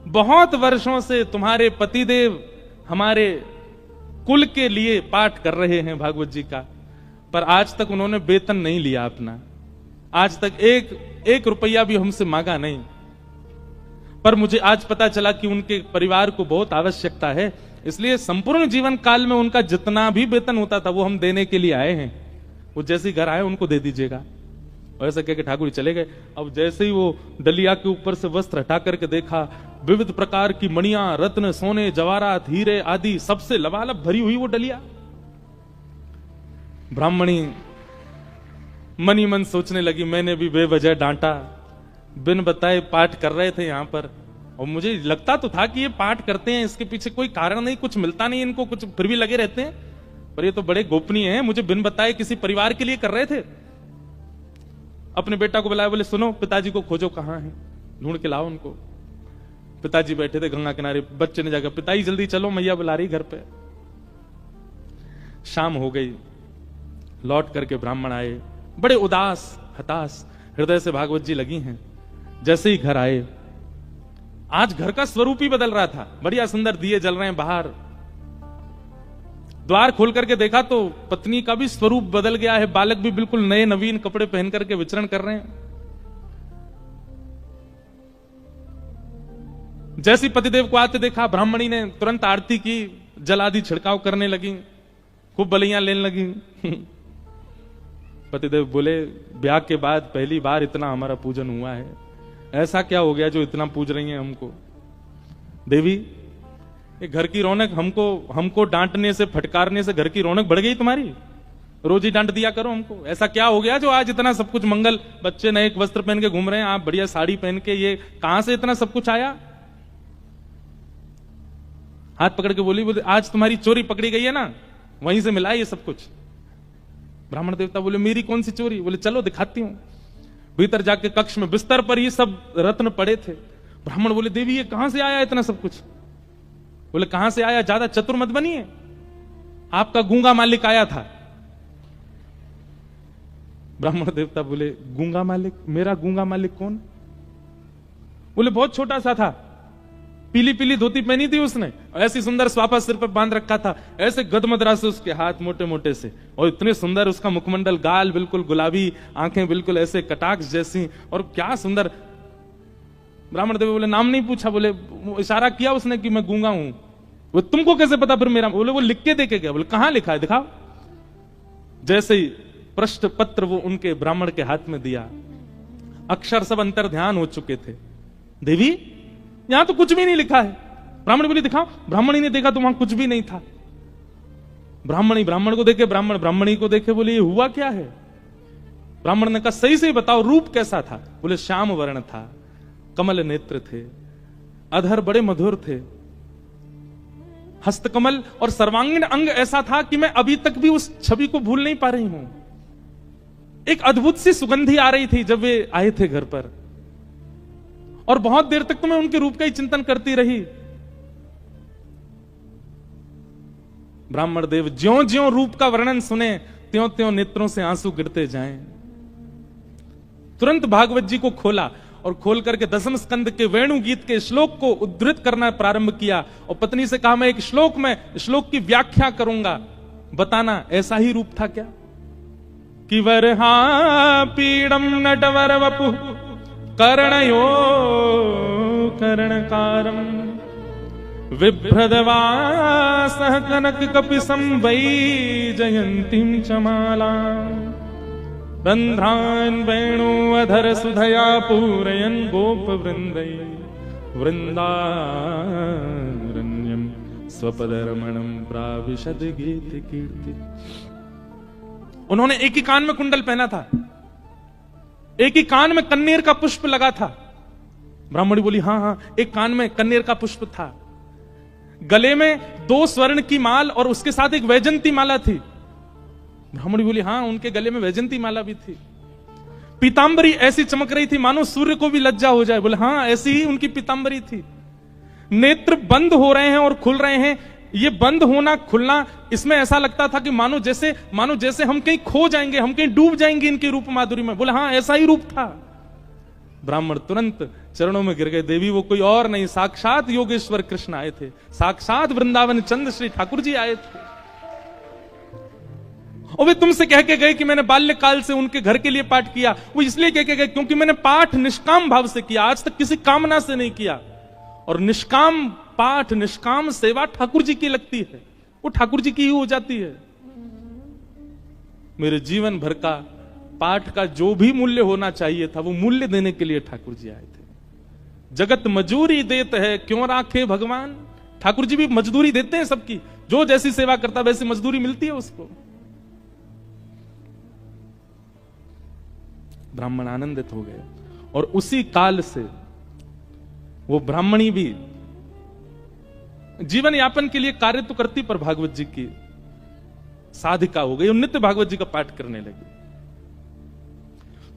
बहुत वर्षों से तुम्हारे पतिदेव हमारे कुल के लिए पाठ कर रहे हैं भागवत जी का, पर आज तक उन्होंने वेतन नहीं लिया अपना, आज तक एक रुपया भी हमसे मांगा नहीं। पर मुझे आज पता चला कि उनके परिवार को बहुत आवश्यकता है, इसलिए संपूर्ण जीवन काल में उनका जितना भी वेतन होता था वो हम देने के लिए आए हैं। वो जैसे ही घर आए उनको दे दीजिएगा। और ऐसा कह के ठाकुर जी चले गए। अब जैसे ही वो डलिया के ऊपर से वस्त्र हटा करके देखा, विविध प्रकार की मणियां, रत्न, सोने, जवाहरात, हीरे आदि सबसे लबालब भरी हुई वो डलिया। ब्राह्मणी मनी मन सोचने लगी, मैंने भी बेवजह डांटा, बिन बताए पाठ कर रहे थे यहां पर, और मुझे लगता तो था कि ये पाठ करते हैं, इसके पीछे कोई कारण नहीं, कुछ मिलता नहीं इनको, कुछ फिर भी लगे रहते हैं, पर ये तो बड़े गोपनीय हैं, मुझे बिन बताए किसी परिवार के लिए कर रहे थे। अपने बेटा को बुलाया, बोले सुनो पिताजी को खोजो, कहां है, ढूंढ के लाओ उनको। पिताजी बैठे थे गंगा किनारे, बच्चे ने जाकर पिताजी जल्दी चलो मैया बुला रही घर पे। शाम हो गई, लौट करके ब्राह्मण आए, बड़े उदास हताश हृदय से भागवत जी लगी हैं। जैसे ही घर आए, आज घर का स्वरूप ही बदल रहा था, बढ़िया सुंदर दिए जल रहे हैं बाहर। द्वार खोल करके देखा तो पत्नी का भी स्वरूप बदल गया है, बालक भी बिल्कुल नए नवीन कपड़े पहन करके विचरण कर रहे हैं। जैसी पतिदेव को आते देखा, ब्राह्मणी ने तुरंत आरती की, जल आदि छिड़काव करने लगी, खूब बलियां लेने लगी। पतिदेव बोले, ब्याह के बाद पहली बार इतना हमारा पूजन हुआ है, ऐसा क्या हो गया जो इतना पूज रही हैं हमको? देवी, ये घर की रौनक, हमको डांटने से फटकारने से घर की रौनक बढ़ गई तुम्हारी? रोज ही डांट दिया करो हमको। ऐसा क्या हो गया जो आज इतना सब कुछ मंगल, बच्चे नए वस्त्र पहन के घूम रहे हैं, आप बढ़िया साड़ी पहन के, ये कहां से इतना सब कुछ आया? हाथ पकड़ के बोली, आज तुम्हारी चोरी पकड़ी गई है ना, वहीं से मिला ये सब कुछ। ब्राह्मण देवता बोले, मेरी कौन सी चोरी? बोले चलो दिखाती हूं। भीतर जाके कक्ष में बिस्तर पर ये सब रत्न पड़े थे। ब्राह्मण बोले, देवी ये कहां से आया इतना सब कुछ? बोले कहां से आया, ज्यादा चतुर मत बनिए, आपका गूंगा मालिक आया था। ब्राह्मण देवता बोले, गूंगा मालिक? मेरा गूंगा मालिक कौन? बोले बहुत छोटा सा था, पीली पीली धोती पहनी थी उसने, ऐसी सुंदर स्वापा सिर पर बांध रखा था, ऐसे गदमदरा से उसके हाथ मोटे मोटे से, और इतने सुंदर उसका मुखमंडल, गाल बिल्कुल गुलाबी, आंखें बिल्कुल ऐसे कटाक्ष जैसी, और क्या सुंदर। ब्राह्मण देव बोले, नाम नहीं पूछा? बोले इशारा किया उसने कि मैं गूंगा हूं। वो तुमको कैसे पता फिर मेरा? बोले वो लिख के देके गया। बोले कहां लिखा है, दिखाओ। जैसे ही पृष्ठ पत्र वो उनके ब्राह्मण के हाथ में दिया, अक्षर सब अंतर ध्यान हो चुके थे। देवी यहां तो कुछ भी नहीं लिखा है। ब्राह्मण बोले दिखाओ। ब्राह्मणी ने देखा तो वहां कुछ भी नहीं था। ब्राह्मणी ब्राह्मण को देखे, ब्राह्मण ब्राह्मणी को देखे, बोले ये हुआ क्या है? ब्राह्मण ने कहा सही से बताओ रूप कैसा था? बोले श्याम वर्ण था, कमल नेत्र थे, अधर बड़े मधुर थे, हस्तकमल और सर्वांगीण अंग ऐसा था कि मैं अभी तक भी उस छवि को भूल नहीं पा रही हूं। एक अद्भुत सी सुगंधी आ रही थी जब वे आए थे घर पर, और बहुत देर तक तो मैं उनके रूप का ही चिंतन करती रही। ब्राह्मण देव ज्यों ज्यों रूप का वर्णन सुने, त्यों त्यों नेत्रों से आंसू गिरते जाएं। तुरंत भागवत जी को खोला और खोल करके दसम स्कंद के वेणु गीत के श्लोक को उद्धृत करना प्रारंभ किया, और पत्नी से कहा मैं एक श्लोक की व्याख्या करूंगा, बताना ऐसा ही रूप था क्या? कि वरहा पीड़म नटवर वपु कर्णयो कर्णकारम विभ्रदवासः कनक कपिसं वै जयंतीं चमाला रंध्रान् वेणु अधर सुधया पूरयन् गोप वृंदै वृंदारण्यम स्वपदरमणम प्राविशद गीत कीर्ति। उन्होंने एक ही कान में कुंडल पहना था, एक ही कान में कन्नेर का पुष्प लगा था। ब्राह्मणी बोली हाँ हाँ, एक कान में कन्नेर का पुष्प था, गले में 2 स्वर्ण की माल और उसके साथ एक वैजंती माला थी। ब्राह्मणी बोली हाँ, उनके गले में वैजंती माला भी थी। पीतांबरी ऐसी चमक रही थी मानो सूर्य को भी लज्जा हो जाए। बोले हाँ, ऐसी ही उनकी पीतांबरी थी। नेत्र बंद हो रहे हैं और खुल रहे हैं। ये बंद होना खुलना, इसमें ऐसा लगता था कि मानो जैसे हम कहीं खो जाएंगे, हम कहीं डूब जाएंगे इनके रूप माधुरी में। बोले हाँ, ऐसा ही रूप था। ब्राह्मण तुरंत चरणों में गिर गए। देवी वो कोई और नहीं, साक्षात योगेश्वर कृष्ण आए थे, साक्षात वृंदावन चंद्र श्री ठाकुर जी आए थे। और वे तुमसे कह के गए कि मैंने बाल्यकाल से उनके घर के लिए पाठ किया। वो इसलिए कह के गए क्योंकि मैंने पाठ निष्काम भाव से किया, आज तक किसी कामना से नहीं किया। और निष्काम पाठ, निष्काम सेवा ठाकुर जी की लगती है, वो ठाकुर जी की ही हो जाती है। मेरे जीवन भर का पाठ का जो भी मूल्य होना चाहिए था, वो मूल्य देने के लिए ठाकुर जी आए थे। जगत मजूरी देते है क्यों राखे भगवान। ठाकुर जी भी मजदूरी देते हैं सबकी, जो जैसी सेवा करता वैसी मजदूरी मिलती है उसको। ब्राह्मण आनंदित हो गए और उसी काल से वो ब्राह्मणी भी जीवन यापन के लिए कार्य तो करती, पर भागवत जी की साधिका हो गई और नित्य भागवत जी का पाठ करने लगी।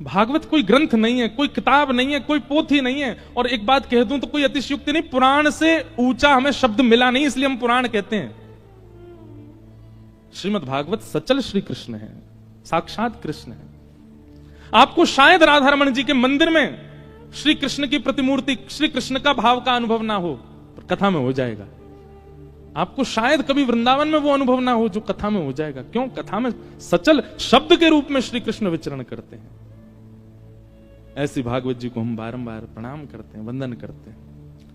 भागवत कोई ग्रंथ नहीं है, कोई किताब नहीं है, कोई पोथी नहीं है। और एक बात कह दूं तो कोई अतिशयोक्ति नहीं, पुराण से ऊंचा हमें शब्द मिला नहीं, इसलिए हम पुराण कहते हैं। श्रीमद् भागवत सचल श्री कृष्ण है, साक्षात कृष्ण है। आपको शायद राधा रमण जी के मंदिर में श्री कृष्ण की प्रतिमूर्ति, श्री कृष्ण का भाव का अनुभव ना हो, पर कथा में हो जाएगा। आपको शायद कभी वृंदावन में वो अनुभव ना हो जो कथा में हो जाएगा। क्यों? कथा में सचल शब्द के रूप में श्री कृष्ण विचरण करते हैं। ऐसी भागवत जी को हम बारंबार प्रणाम करते हैं, वंदन करते हैं।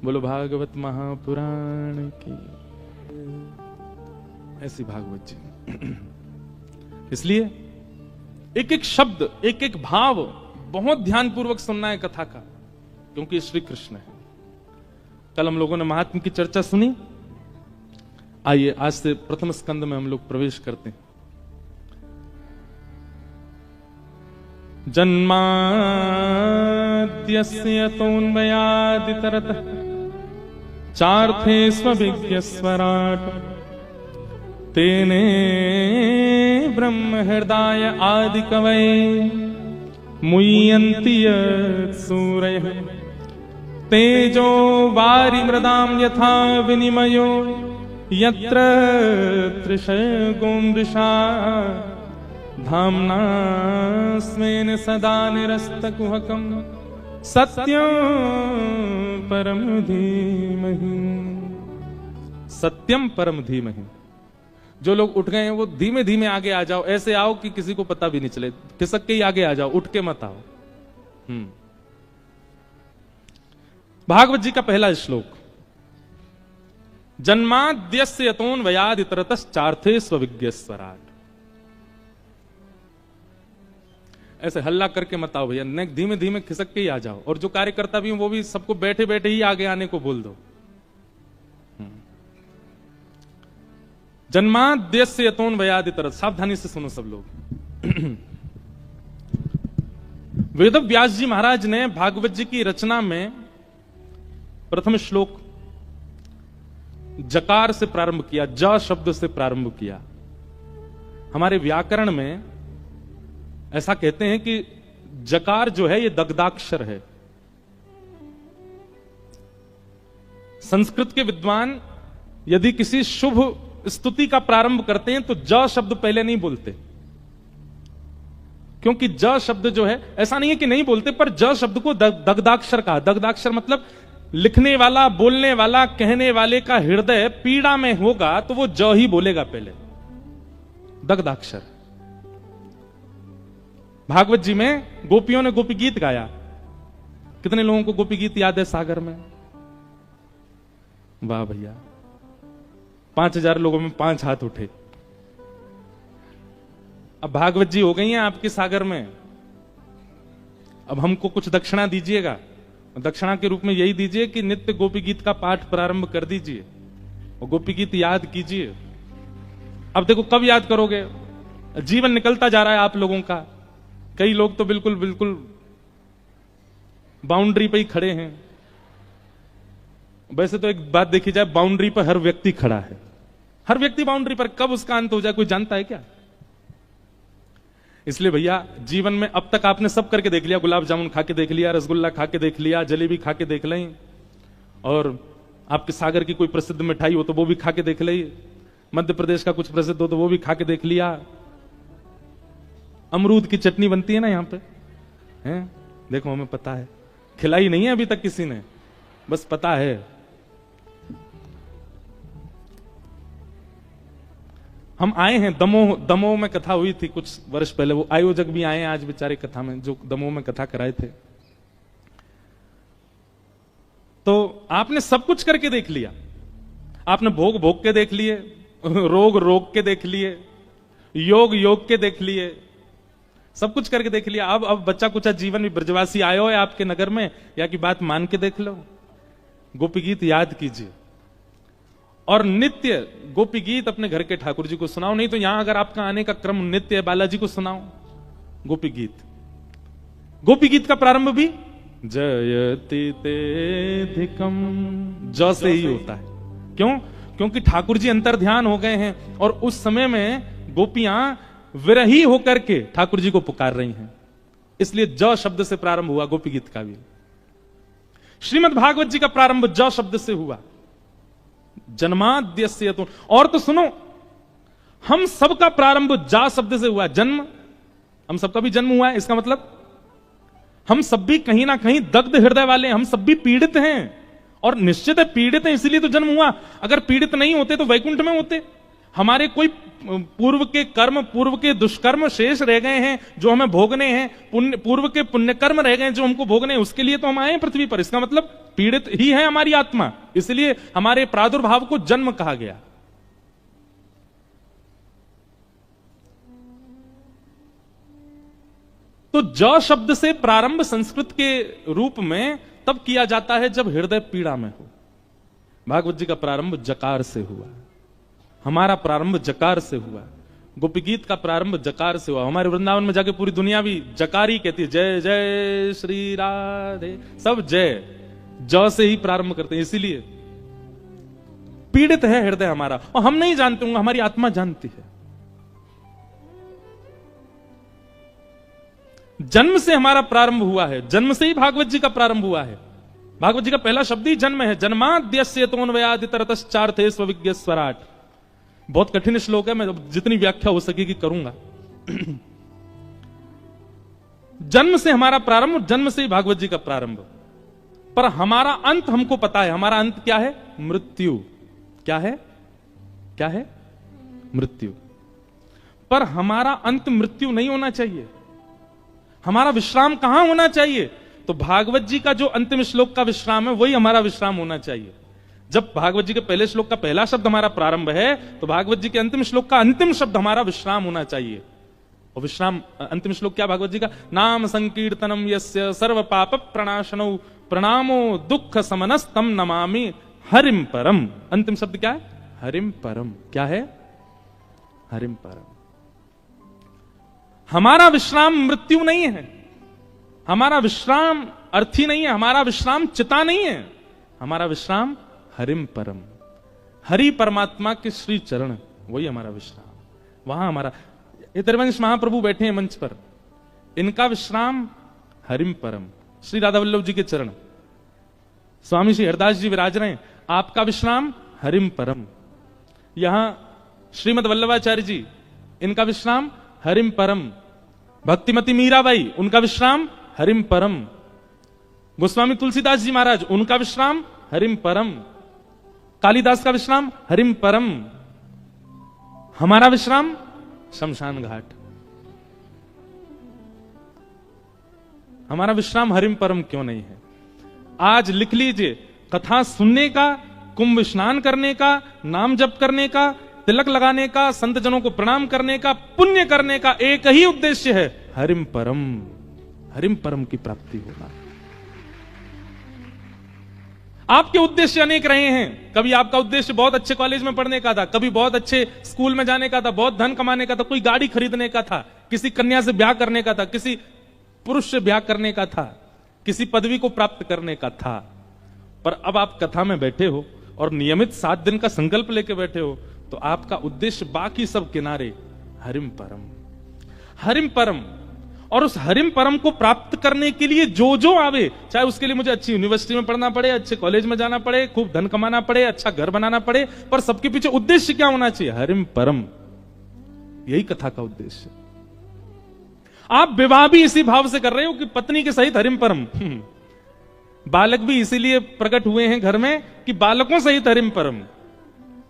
बोलो भागवत महापुराण की। ऐसी भागवत जी। इसलिए एक एक शब्द, एक एक भाव बहुत ध्यानपूर्वक सुनना है कथा का, क्योंकि श्री कृष्ण है। कल हम लोगों ने महात्मा की चर्चा सुनी। आइए आज से प्रथम स्कंद में हम लोग प्रवेश करते हैं। जन्माद्यस्य तोन्मयादितरतः चार्थे स्वविज्ञस्वराट् तेने ब्रह्म हृदय आदि कवये मुह्यन्ति सूरयः तेजो वारि मृदां यथा विनिमयो यत्र त्रिशर्गो मृषा धाम्ना स्वेन सदा निरस्तकुहकं सत्यं परम धीमहि। सत्यम परम धीमहि। जो लोग उठ गए हैं वो धीमे धीमे आगे आ जाओ। ऐसे आओ कि किसी को पता भी नहीं चले, खिसक के ही आगे आ जाओ, उठ के मत आओ। भागवत जी का पहला श्लोक, जन्माद्यस्य यतोऽन्वयादितरतश्चार्थे स्वविज्ञस्वराट्। ऐसे हल्ला करके मत आओ भैया, धीमे धीमे खिसक के ही आ जाओ। और जो कार्यकर्ता भी वो भी सबको बैठे बैठे ही आगे आने को बोल दो। जन्माद्यस्य यतोऽन्वयादितरत। सावधानी से सुनो सब लोग। वेद व्यास जी महाराज ने भागवत जी की रचना में प्रथम श्लोक जकार से प्रारंभ किया, ज शब्द से प्रारंभ किया। हमारे व्याकरण में ऐसा कहते हैं कि जकार जो है ये दग्धाक्षर है। संस्कृत के विद्वान यदि किसी शुभ स्तुति का प्रारंभ करते हैं तो ज शब्द पहले नहीं बोलते, क्योंकि ज शब्द जो है, ऐसा नहीं है कि नहीं बोलते, पर ज शब्द को दग्धाक्षर कहा। दग्धाक्षर मतलब लिखने वाला, बोलने वाला, कहने वाले का हृदय पीड़ा में होगा तो वो ज ही बोलेगा पहले, दग्धाक्षर। भागवत जी में गोपियों ने गोपी गीत गाया। कितने लोगों को गोपी गीत याद है सागर में? वाह भैया, 5000 लोगों में 5 हाथ उठे। अब भागवत जी हो गई हैं आपके सागर में। अब हमको कुछ दक्षिणा दीजिएगा। दक्षिणा के रूप में यही दीजिए कि नित्य गोपी गीत का पाठ प्रारंभ कर दीजिए और गोपी गीत याद कीजिए। अब देखो कब याद करोगे? जीवन निकलता जा रहा है आप लोगों का। कई लोग तो बिल्कुल बिल्कुल बाउंड्री पे ही खड़े हैं। वैसे तो एक बात देखी जाए, बाउंड्री पर हर व्यक्ति खड़ा है, हर व्यक्ति बाउंड्री पर। कब उसका अंत हो जाए कोई जानता है क्या? इसलिए भैया जीवन में अब तक आपने सब करके देख लिया। गुलाब जामुन खा के देख लिया, रसगुल्ला खा के देख लिया, जलेबी खा के देख लें, और आपके सागर की कोई प्रसिद्ध मिठाई हो तो वो भी खा के देख लें, मध्य प्रदेश का कुछ प्रसिद्ध हो तो वो भी खा के देख लिया। अमरूद की चटनी बनती है ना यहाँ पे, हैं? देखो हमें पता है, खिलाई नहीं है अभी तक किसी ने, बस पता है। हम आए हैं दमोह। दमोह में कथा हुई थी कुछ वर्ष पहले। वो आयोजक भी आए हैं आज बेचारे कथा में, जो दमोह में कथा कराए थे। तो आपने सब कुछ करके देख लिया। आपने भोग भोग के देख लिए, रोग रोग के देख लिए, योग योग के देख लिए, सब कुछ करके देख लिया। अब बच्चा कुछ जीवन में ब्रजवासी आयो है आपके नगर में, या की बात मान के देख लो। गोपी गीत याद कीजिए और नित्य गोपी गीत अपने घर के ठाकुर जी को सुनाओ। नहीं तो यहां अगर आपका आने का क्रम नित्य है, बालाजी को सुनाओ गोपी गीत। गोपी गीत का प्रारंभ भी जयति तेधिकम ज से ही होता है। क्यों? क्योंकि ठाकुर जी अंतर ध्यान हो गए हैं और उस समय में गोपियां विरही होकर के ठाकुर जी को पुकार रही हैं, इसलिए ज शब्द से प्रारंभ हुआ गोपी गीत का भी। श्रीमद् भागवत जी का प्रारंभ ज शब्द से हुआ, जन्माद्यस्य। और तो सुनो, हम सबका प्रारंभ जा शब्द से हुआ। जन्म, हम सबका भी जन्म हुआ है। इसका मतलब हम सब भी कहीं ना कहीं दग्ध हृदय वाले, हम सब भी पीड़ित हैं, और निश्चित है पीड़ित हैं इसलिए तो जन्म हुआ। अगर पीड़ित नहीं होते तो वैकुंठ में होते। हमारे कोई पूर्व के कर्म, पूर्व के दुष्कर्म शेष रह गए हैं जो हमें भोगने हैं, पूर्व के पुण्य कर्म रह गए हैं जो हमको भोगने हैं, उसके लिए तो हम आए हैं पृथ्वी पर। इसका मतलब पीड़ित ही है हमारी आत्मा, इसलिए हमारे प्रादुर्भाव को जन्म कहा गया। तो ज शब्द से प्रारंभ संस्कृत के रूप में तब किया जाता है जब हृदय पीड़ा में हो। भागवत जी का प्रारंभ जकार से हुआ, हमारा प्रारंभ जकार से हुआ। गोपी गीत का प्रारंभ जकार से हुआ। हमारे वृंदावन में जाके पूरी दुनिया भी जकार ही कहती है, जय जय श्री राधे, सब जय ज से ही प्रारंभ करते हैं। इसीलिए पीड़ित है हृदय हमारा, और हम नहीं जानते होंगे, हमारी आत्मा जानती है। जन्म से हमारा प्रारंभ हुआ है, जन्म से ही भागवत जी का प्रारंभ हुआ है। भागवत जी का पहला शब्द ही जन्म है। जन्माद्यस्य तोन्वयादितरतश्चार्थे स्वविज्ञ स्वराट। बहुत कठिन श्लोक है, मैं जितनी व्याख्या हो सकेगी करूंगा। जन्म से हमारा प्रारंभ, जन्म से ही भागवत जी का प्रारंभ। पर हमारा अंत हमको पता है। हमारा अंत क्या है? मृत्यु। क्या है? क्या है? मृत्यु। पर हमारा अंत मृत्यु नहीं होना चाहिए। हमारा विश्राम कहां होना चाहिए? तो भागवत जी का जो अंतिम श्लोक का विश्राम है वही हमारा विश्राम होना चाहिए। जब भागवत जी के पहले श्लोक का पहला शब्द हमारा प्रारंभ है, तो भागवत जी के अंतिम श्लोक का अंतिम शब्द हमारा विश्राम होना चाहिए। और विश्राम, अंतिम श्लोक क्या भागवत जी का? नाम संकीर्तनम यस्य सर्व पाप प्रणाशनौ प्रणामो दुख समनस्तम नमामि हरिम परम। अंतिम शब्द क्या है? हरिम परम। क्या है? हरिम परम। हमारा विश्राम मृत्यु नहीं है, हमारा विश्राम अर्थी नहीं है, हमारा विश्राम चिता नहीं है, हमारा विश्राम हरिम परम, हरि परमात्मा के श्री चरण, वही हमारा विश्राम। वहां हमारा इतरवंश महाप्रभु बैठे हैं मंच पर, इनका विश्राम हरिम परम, श्री राधा वल्लभ जी के चरण। स्वामी श्री हरदास जी विराज रहे हैं, आपका विश्राम हरिम परम। यहां श्रीमद वल्लभाचार्य जी, इनका विश्राम हरिम परम। भक्तिमती मीराबाई, उनका विश्राम हरिम परम। गोस्वामी तुलसीदास जी महाराज, उनका विश्राम हरिम परम। कालिदास का विश्राम हरिम परम। हमारा विश्राम शमशान घाट। हमारा विश्राम हरिम परम क्यों नहीं है? आज लिख लीजिए, कथा सुनने का, कुंभ स्नान करने का, नाम जप करने का, तिलक लगाने का, संत जनों को प्रणाम करने का, पुण्य करने का एक ही उद्देश्य है, हरिम परम की प्राप्ति होना। आपके उद्देश्य अनेक रहे हैं। कभी आपका उद्देश्य बहुत अच्छे कॉलेज में पढ़ने का था, कभी बहुत अच्छे स्कूल में जाने का था, बहुत धन कमाने का था, कोई गाड़ी खरीदने का था, किसी कन्या से ब्याह करने का था, किसी पुरुष से ब्याह करने का था, किसी पदवी को प्राप्त करने का था। पर अब आप कथा में बैठे हो और नियमित 7 दिन का संकल्प लेके बैठे हो, तो आपका उद्देश्य बाकी सब किनारे, हरिम परम। और उस हरिम परम को प्राप्त करने के लिए जो जो आवे, चाहे उसके लिए मुझे अच्छी यूनिवर्सिटी में पढ़ना पड़े, अच्छे कॉलेज में जाना पड़े, खूब धन कमाना पड़े, अच्छा घर बनाना पड़े, पर सबके पीछे उद्देश्य क्या होना चाहिए? हरिम परम। यही कथा का उद्देश्य। आप विवाह भी इसी भाव से कर रहे हो कि पत्नी के सहित हरिम परम। बालक भी इसीलिए प्रकट हुए हैं घर में कि बालकों सहित हरिम परम।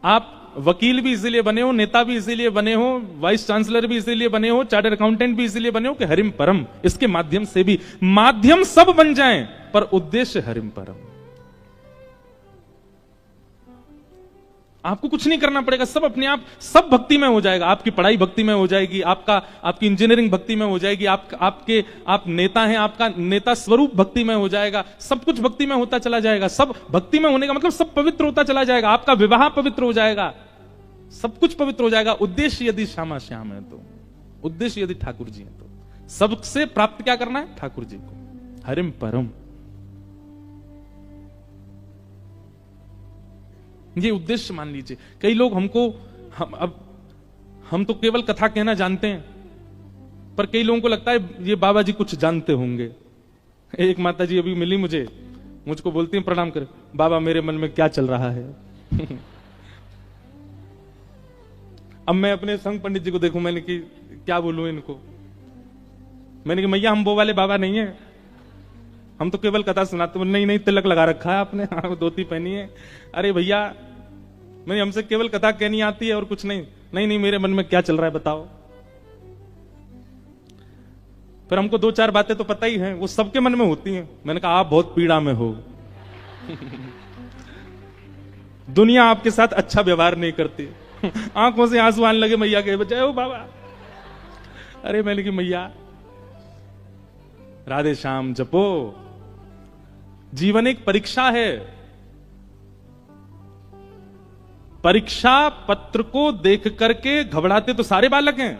आप वकील भी इसीलिए बने हो, नेता भी इसीलिए बने हो, वाइस चांसलर भी इसीलिए बने हो, चार्टर्ड अकाउंटेंट भी इसीलिए बने हो कि हरिम परम, इसके माध्यम से भी, माध्यम सब बन जाएं पर उद्देश्य हरिम परम। आपको कुछ नहीं करना पड़ेगा, सब अपने आप, सब भक्ति में हो जाएगा। आपकी पढ़ाई भक्ति में हो जाएगी, आपकी इंजीनियरिंग भक्ति में हो जाएगी, आप नेता हैं, आपका नेता स्वरूप भक्ति में हो जाएगा, सब कुछ भक्ति में होता चला जाएगा। सब भक्ति में होने का मतलब सब पवित्र होता चला जाएगा। आपका विवाह पवित्र हो जाएगा, सब कुछ पवित्र हो जाएगा। उद्देश्य यदि श्यामा श्याम है तो, उद्देश्य यदि ठाकुर जी है तो, सबसे प्राप्त क्या करना है? ठाकुर जी को, हरिम परम। ये उद्देश्य मान लीजिए। कई लोग हमको, हम तो केवल कथा कहना जानते हैं, पर कई लोगों को लगता है ये बाबा जी कुछ जानते होंगे। एक माता जी अभी मिली मुझको बोलती हैं, प्रणाम कर बाबा, मेरे मन में क्या चल रहा है। अब मैं अपने संग पंडित जी को देखूं, मैंने कि क्या बोलूं इनको। मैंने कहा मैया हम वो वाले बाबा नहीं है, हम तो केवल कथा सुनाते हैं। नहीं तिलक लगा रखा है आपने, हाँ धोती पहनी है। अरे भैया मैं, हमसे केवल कथा कहनी आती है और कुछ नहीं। नहीं मेरे मन में क्या चल रहा है बताओ। फिर हमको 2-4 बातें तो पता ही हैं, वो सबके मन में होती हैं। मैंने कहा आप बहुत पीड़ा में हो। दुनिया आपके साथ अच्छा व्यवहार नहीं करती। आंखों से आंसू आने लगे मैया के, जय हो बाबा। अरे मैंने कि मैया राधे श्याम जपो। जीवन एक परीक्षा है। परीक्षा पत्र को देख करके घबराते तो सारे बालक हैं,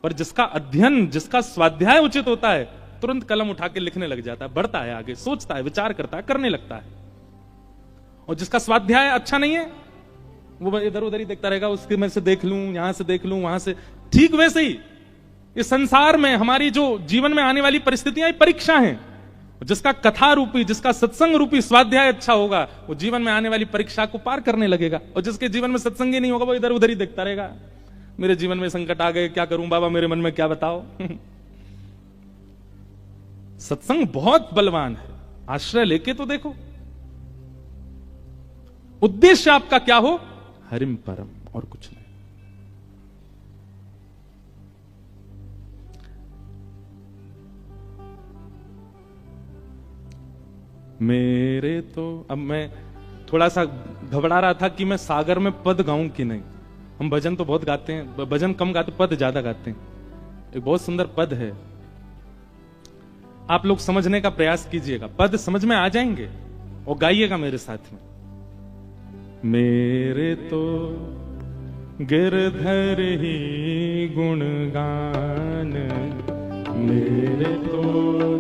पर जिसका अध्ययन, जिसका स्वाध्याय उचित होता है, तुरंत कलम उठा के लिखने लग जाता है, बढ़ता है आगे, सोचता है, विचार करता है, करने लगता है। और जिसका स्वाध्याय अच्छा नहीं है, वो इधर उधर ही देखता रहेगा, उसके में से देख लूं, यहां से देख लूं, वहां से। ठीक वैसे ही इस संसार में हमारी जो जीवन में आने वाली परिस्थितियां परीक्षा हैं। जिसका कथा रूपी, जिसका सत्संग रूपी स्वाध्याय अच्छा होगा, वो जीवन में आने वाली परीक्षा को पार करने लगेगा। और जिसके जीवन में सत्संग ही नहीं होगा, वो इधर उधर ही देखता रहेगा। मेरे जीवन में संकट आ गए, क्या करूं बाबा, मेरे मन में क्या बताओ। सत्संग बहुत बलवान है, आश्रय लेके तो देखो। उद्देश्य आपका क्या हो? हरिम परम, और कुछ नहीं। मेरे तो, अब मैं थोड़ा सा घबरा रहा था कि मैं सागर में पद गाऊं कि नहीं। हम भजन तो बहुत गाते हैं, भजन कम गाते, पद ज्यादा गाते हैं। एक बहुत सुंदर पद है, आप लोग समझने का प्रयास कीजिएगा, पद समझ में आ जाएंगे और गाइएगा मेरे साथ में। मेरे तो गिरधर ही गुणगान, मेरे तो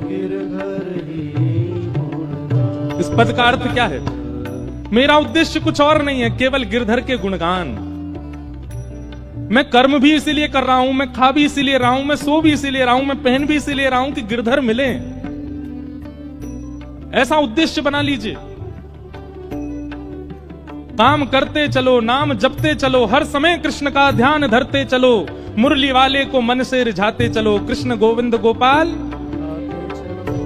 गिरधर ही। इस पद का अर्थ क्या है? मेरा उद्देश्य कुछ और नहीं है, केवल गिरधर के गुणगान। मैं कर्म भी इसीलिए कर रहा हूं, मैं खा भी इसीलिए रहा हूं, मैं सो भी इसीलिए रहा हूं, मैं पहन भी इसीलिए रहा हूं कि गिरधर मिले। ऐसा उद्देश्य बना लीजिए। काम करते चलो, नाम जपते चलो, हर समय कृष्ण का ध्यान धरते चलो, मुरली वाले को मन से रिझाते चलो, कृष्ण गोविंद गोपाल।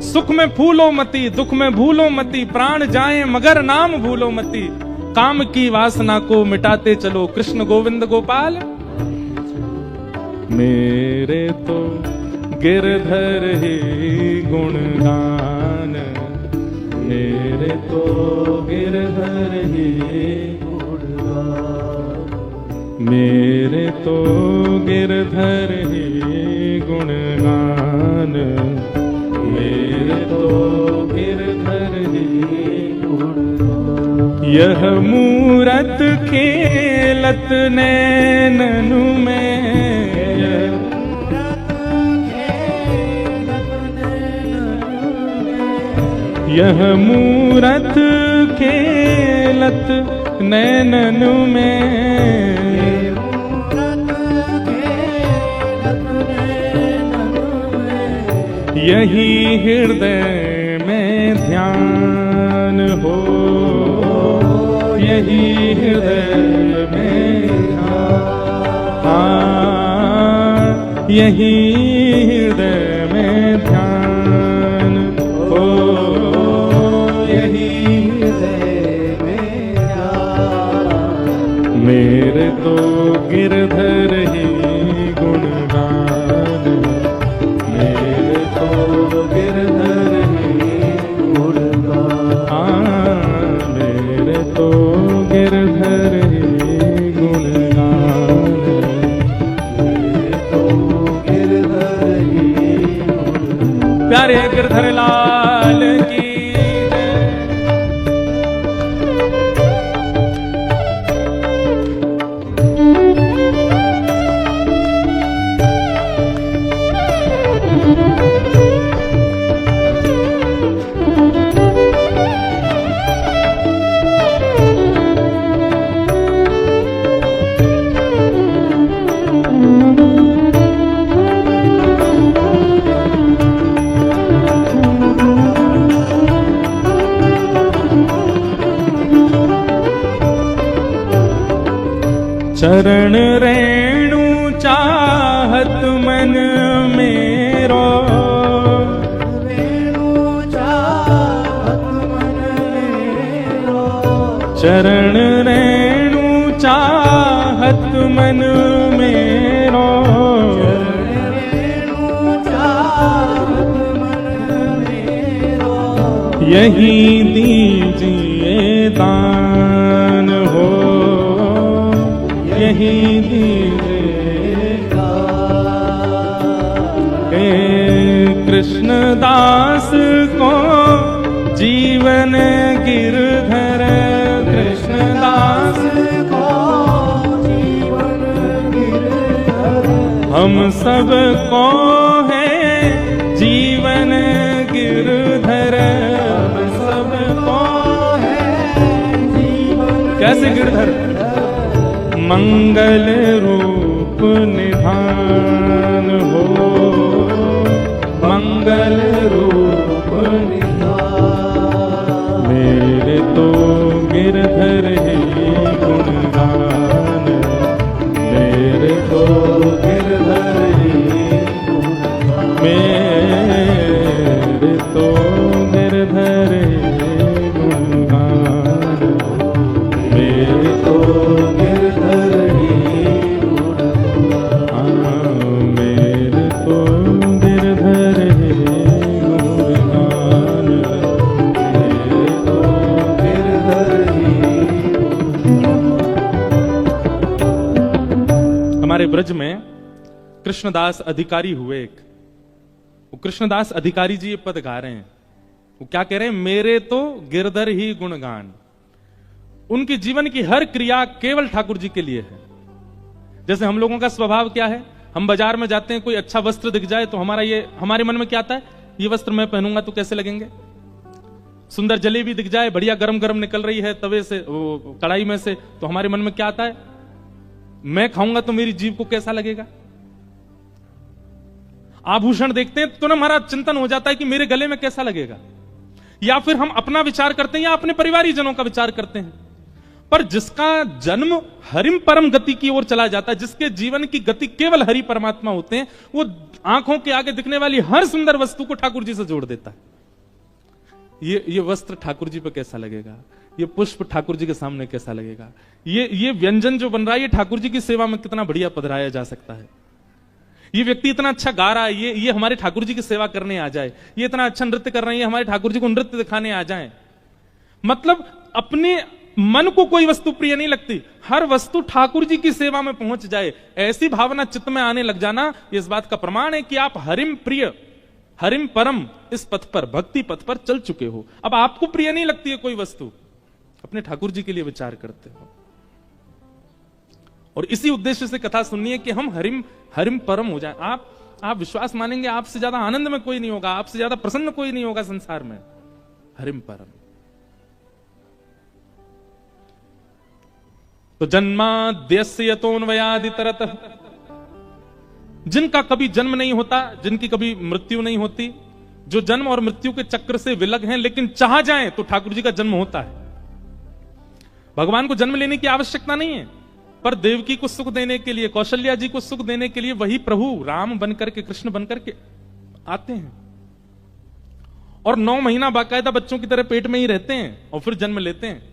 सुख में फूलो मती, दुख में भूलो मती, प्राण जाए मगर नाम भूलो मती, काम की वासना को मिटाते चलो, कृष्ण गोविंद गोपाल। मेरे तो गिरधर ही गुणगान, मेरे तो गिरधर ही गुणगान, मेरे तो गिरधर ही गुणगान, मेरे तो गिरधर ही गुणगान। यह मूरत खेलत नैननु में, यह मूरत खेलत नैननु में, यही हृदय में ध्यान हो, यही हृदय में ध्यान, यही हृदय में ध्यान हो, यही हृदय में ध्यान। मेरे तो गिरधर ही गुणगान, मेरे तो गिरधर ही गुणगान, मेरे तो गिरधर ही गुणगान, मेरे तो गिरधर ही गुणगान। प्यारे गिरधर लाल की चरण रेणु चाहत मन मेरो, रेणु चाहत मन मेरो, चरण रेणु चाहत मन मेरो, रेणु चाहत मन मेरो, यही दीजिए दान हो, यही दीजिएगा। हे कृष्णदास को जीवन गिरधर, कृष्णदास को जीवन गिरधर, हम सब को है जीवन गिरधर, हम सब को है जीवन। कैसे गिरधर? मंगल रूप निधान हो, मंगल रूप निधान, मेरे तो गिरधर ही गुणगान, मेरे तो गिरधर ही गुणगान, मेरे तो गिरधर ही गुणगान, मेरे तो गिरधर ही गुणगान, मेरे तो गिरधर ही गुणगान, मेरे तो गिरधर ही गुणगान। हमारे ब्रज में कृष्णदास अधिकारी हुए एक, वो कृष्णदास अधिकारी जी ये पद गा रहे हैं। वो क्या कह रहे हैं? मेरे तो गिरधर ही गुणगान। उनके जीवन की हर क्रिया केवल ठाकुर जी के लिए है। जैसे हम लोगों का स्वभाव क्या है, हम बाजार में जाते हैं, कोई अच्छा वस्त्र दिख जाए तो हमारे मन में क्या आता है, ये वस्त्र मैं पहनूंगा तो कैसे लगेंगे। सुंदर जलेबी दिख जाए, बढ़िया गरम गरम निकल रही है तवे से, कढ़ाई में से, तो हमारे मन में क्या आता है, मैं खाऊंगा तो मेरी जीभ को कैसा लगेगा। आभूषण देखते हैं तो ना हमारा चिंतन हो जाता है कि मेरे गले में कैसा लगेगा। या फिर हम अपना विचार करते हैं या अपने परिवारी जनों का विचार करते हैं। पर जिसका जन्म हरिम परम गति की ओर चला जाता है, जिसके जीवन की गति केवल हरि परमात्मा होते हैं, वो आंखों के आगे दिखने वाली हर सुंदर वस्तु को ठाकुर जी से जोड़ देता है। ये वस्त्र ठाकुर जी पे कैसा लगेगा, ये पुष्प ठाकुर जी के सामने कैसा लगेगा, ये व्यंजन जो बन रहा है ये ठाकुर जी की सेवा में कितना बढ़िया पधराया जा सकता है। ये व्यक्ति इतना अच्छा गा रहा है, ये हमारे ठाकुर जी की सेवा करने आ जाए, ये इतना अच्छा नृत्य कर रहे हैं, ये हमारे ठाकुर जी को नृत्य दिखाने आ जाए। मतलब अपने मन को कोई वस्तु प्रिय नहीं लगती, हर वस्तु ठाकुर जी की सेवा में पहुंच जाए, ऐसी भावना चित्त में आने लग जाना, इस बात का प्रमाण है कि आप हरिम प्रिय, हरिम परम इस पथ पर, भक्ति पथ पर चल चुके हो। अब आपको प्रिय नहीं लगती है कोई वस्तु, अपने ठाकुर जी के लिए विचार करते हो। और इसी उद्देश्य से कथा सुननी है कि हम हरिम हरिम परम हो जाए। आप विश्वास मानेंगे, आपसे ज्यादा आनंद में कोई नहीं होगा, आपसे ज्यादा प्रसन्न कोई नहीं होगा संसार में। हरिम परम। तो जन्माद्यस्य यतोऽन्वयादितरतः, जिनका कभी जन्म नहीं होता, जिनकी कभी मृत्यु नहीं होती, जो जन्म और मृत्यु के चक्र से विलग हैं, लेकिन चाह जाएं तो ठाकुर जी का जन्म होता है। भगवान को जन्म लेने की आवश्यकता नहीं है, पर देवकी को सुख देने के लिए, कौशल्या जी को सुख देने के लिए वही प्रभु राम बनकर के, कृष्ण बनकर के आते हैं और 9 महीना बाकायदा बच्चों की तरह पेट में ही रहते हैं और फिर जन्म लेते हैं।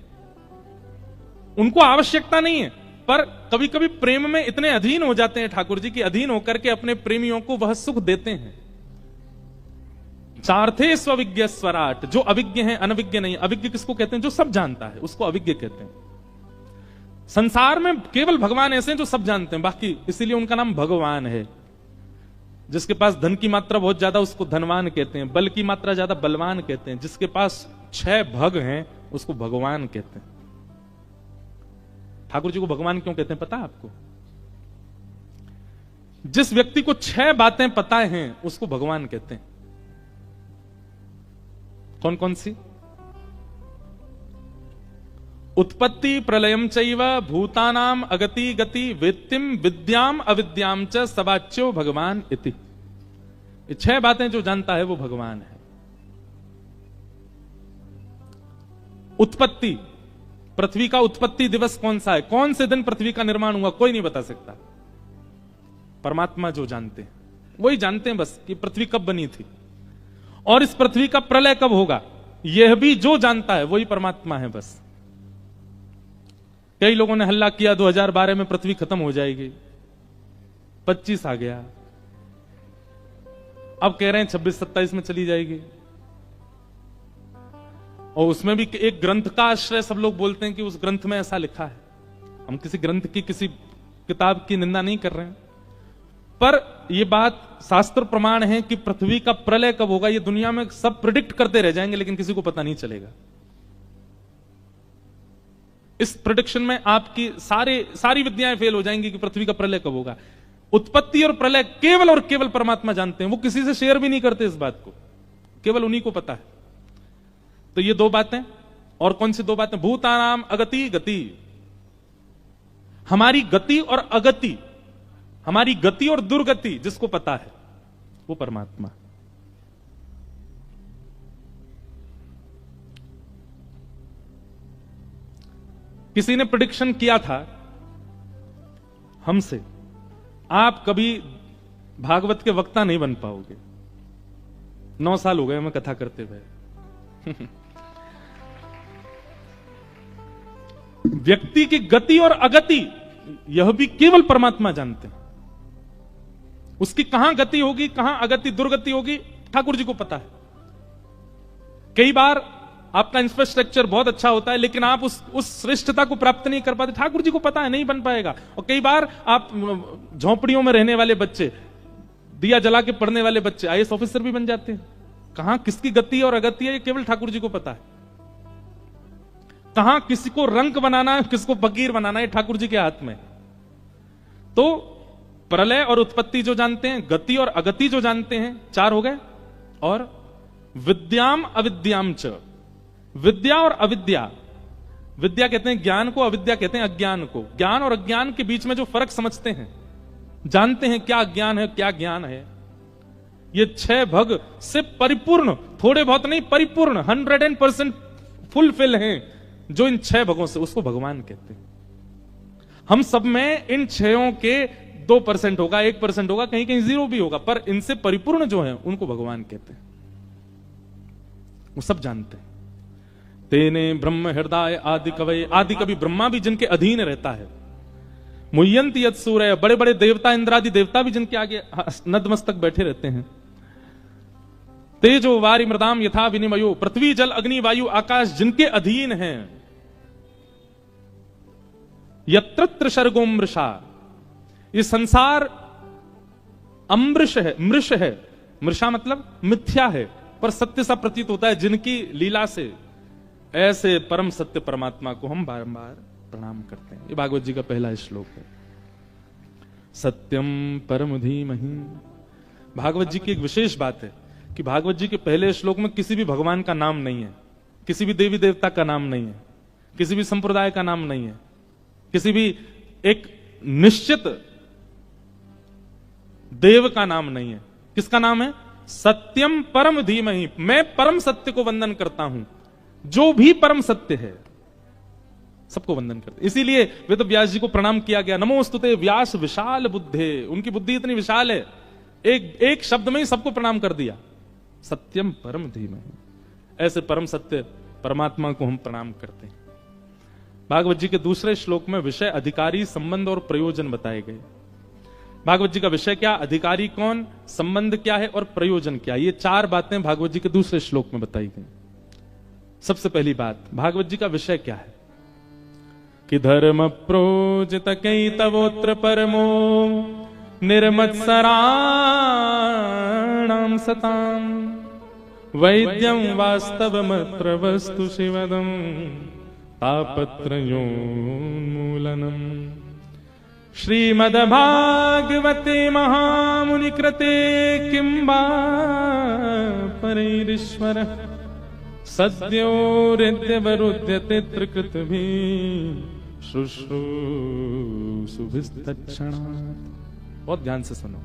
उनको आवश्यकता नहीं है, पर कभी कभी प्रेम में इतने अधीन हो जाते हैं ठाकुर जी की, अधीन होकर के अपने प्रेमियों को वह सुख देते हैं। चार्थे स्वविज्ञ स्वराट, जो अविज्ञ है, अनविज्ञ नहीं। अविज्ञ किसको कहते हैं? जो सब जानता है, उसको अविज्ञ कहते हैं। संसार में केवल भगवान ऐसे हैं जो सब जानते हैं, बाकी इसीलिए उनका नाम भगवान है। जिसके पास धन की मात्रा बहुत ज्यादा उसको धनवान कहते हैं, बल की मात्रा ज्यादा बलवान कहते हैं, जिसके पास 6 भग हैं उसको भगवान कहते हैं। ठाकुर जी को भगवान क्यों कहते हैं पता है आपको? जिस व्यक्ति को 6 बातें पता हैं उसको भगवान कहते हैं। कौन कौन सी? उत्पत्ति प्रलयम चैव भूतानाम अगति गति वेत्तिम विद्याम अविद्याम च सवाच्यो भगवान इति। ये 6 बातें जो जानता है वो भगवान है। उत्पत्ति, पृथ्वी का उत्पत्ति दिवस कौन सा है, कौन से दिन पृथ्वी का निर्माण हुआ, कोई नहीं बता सकता। परमात्मा जो जानते हैं वही जानते हैं बस कि पृथ्वी कब बनी थी, और इस पृथ्वी का प्रलय कब होगा यह भी जो जानता है वही परमात्मा है बस। कई लोगों ने हल्ला किया 2012 में पृथ्वी खत्म हो जाएगी, 25 आ गया, अब कह रहे हैं 26-27 में चली जाएगी। और उसमें भी एक ग्रंथ का आश्रय सब लोग बोलते हैं कि उस ग्रंथ में ऐसा लिखा है। हम किसी ग्रंथ की, किसी किताब की निंदा नहीं कर रहे हैं, पर यह बात शास्त्र प्रमाण है कि पृथ्वी का प्रलय कब होगा ये दुनिया में सब प्रिडिक्ट करते रह जाएंगे, लेकिन किसी को पता नहीं चलेगा। इस प्रिडिक्शन में आपकी सारी विद्याएं फेल हो जाएंगी कि पृथ्वी का प्रलय कब होगा। उत्पत्ति और प्रलय केवल और केवल परमात्मा जानते हैं, वो किसी से शेयर भी नहीं करते इस बात को, केवल उन्हीं को पता है। तो ये 2 बातें, और कौन सी 2 बातें? भूतानाम अगति गति, हमारी गति और अगति, हमारी गति और दुर्गति जिसको पता है वो परमात्मा। किसी ने प्रेडिक्शन किया था हमसे, आप कभी भागवत के वक्ता नहीं बन पाओगे। 9 साल हो गए हमें कथा करते हुए। व्यक्ति की गति और अगति यह भी केवल परमात्मा जानते हैं। उसकी कहां गति होगी, कहां अगति दुर्गति होगी, ठाकुर जी को पता है। कई बार आपका इंफ्रास्ट्रक्चर बहुत अच्छा होता है लेकिन आप उस श्रेष्ठता को प्राप्त नहीं कर पाते, ठाकुर जी को पता है नहीं बन पाएगा। और कई बार आप झोंपड़ियों में रहने वाले बच्चे, दिया जला के पढ़ने वाले बच्चे IAS ऑफिसर भी बन जाते हैं। कहां किसकी गति और अगति है ये केवल ठाकुर जी को पता है। कहां किसी को रंक बनाना है, किसको फकीर बनाना है, ठाकुर जी के हाथ में। तो प्रलय और उत्पत्ति जो जानते हैं, गति और अगति जो जानते हैं, 4 हो गए। और विद्याम अविद्याम च, विद्या और अविद्या, विद्या कहते हैं ज्ञान को, अविद्या कहते हैं अज्ञान को। ज्ञान और अज्ञान के बीच में जो फर्क समझते हैं, जानते हैं क्या ज्ञान है क्या ज्ञान है, ये 6 भग से परिपूर्ण, थोड़े बहुत नहीं, परिपूर्ण 100% फुलफिल हैं जो इन 6 भगों से, उसको भगवान कहते हैं। हम सब में इन 6 के 2% होगा, 1% होगा, कहीं कहीं 0 भी होगा, पर इनसे परिपूर्ण जो है उनको भगवान कहते हैं। वो सब जानते हैं। तेने ब्रह्म हृदय आदि कवये, आदि कवि ब्रह्मा भी जिनके अधीन रहता है, मुह्यंती यत् सूर्य, बड़े बड़े देवता, इंद्रादि देवता भी जिनके आगे नतमस्तक बैठे रहते हैं। तेजो वारि मृदाम यथा विनिमयो, पृथ्वी जल अग्नि वायु आकाश जिनके अधीन हैं। यत्र सर्गो मृषा, ये संसार अमृष है, मृष है। मृषा मतलब मिथ्या है पर सत्य सा प्रतीत होता है, जिनकी लीला से ऐसे परम सत्य परमात्मा को हम बारंबार प्रणाम करते हैं। ये भागवत जी का पहला श्लोक है। सत्यम परम धीमहि। भागवत जी की एक विशेष बात है कि भागवत जी के पहले श्लोक में किसी भी भगवान का नाम नहीं है, किसी भी देवी देवता का नाम नहीं है, किसी भी संप्रदाय का नाम नहीं है, किसी भी एक निश्चित देव का नाम नहीं है। किसका नाम है? सत्यम परम धीमहि। मैं परम सत्य को वंदन करता हूं, जो भी परम सत्य है सबको वंदन करते। इसीलिए वेद व्यास जी को प्रणाम किया गया। नमोस्तुते व्यास विशाल बुद्धे। उनकी बुद्धि इतनी विशाल है, एक शब्द में ही सबको प्रणाम कर दिया। सत्यम परम धीमहि। ऐसे परम सत्य परमात्मा को हम प्रणाम करते हैं। भागवत जी के दूसरे श्लोक में विषय, अधिकारी, संबंध और प्रयोजन बताए गए। भागवत जी का विषय क्या, अधिकारी कौन, संबंध क्या है और प्रयोजन क्या, ये चार बातें भागवत जी के दूसरे श्लोक में बताई गई। सबसे पहली बात, भागवत जी का विषय क्या है कि धर्म प्रोजित कई तवोत्र परमो निर्मत्सराणाम सताम वैद्यम वास्तवमत्र वस्तु शिवदम तापत्रयोन्मूलनम। श्रीमद्भागवते महामुनि कृते किंबा परैरीश्वर सद्योरित्यवरुध्यते त्रिकृतभि शुश्रूषुभिस्तत्क्षणात्। बहुत ध्यान से सुनो।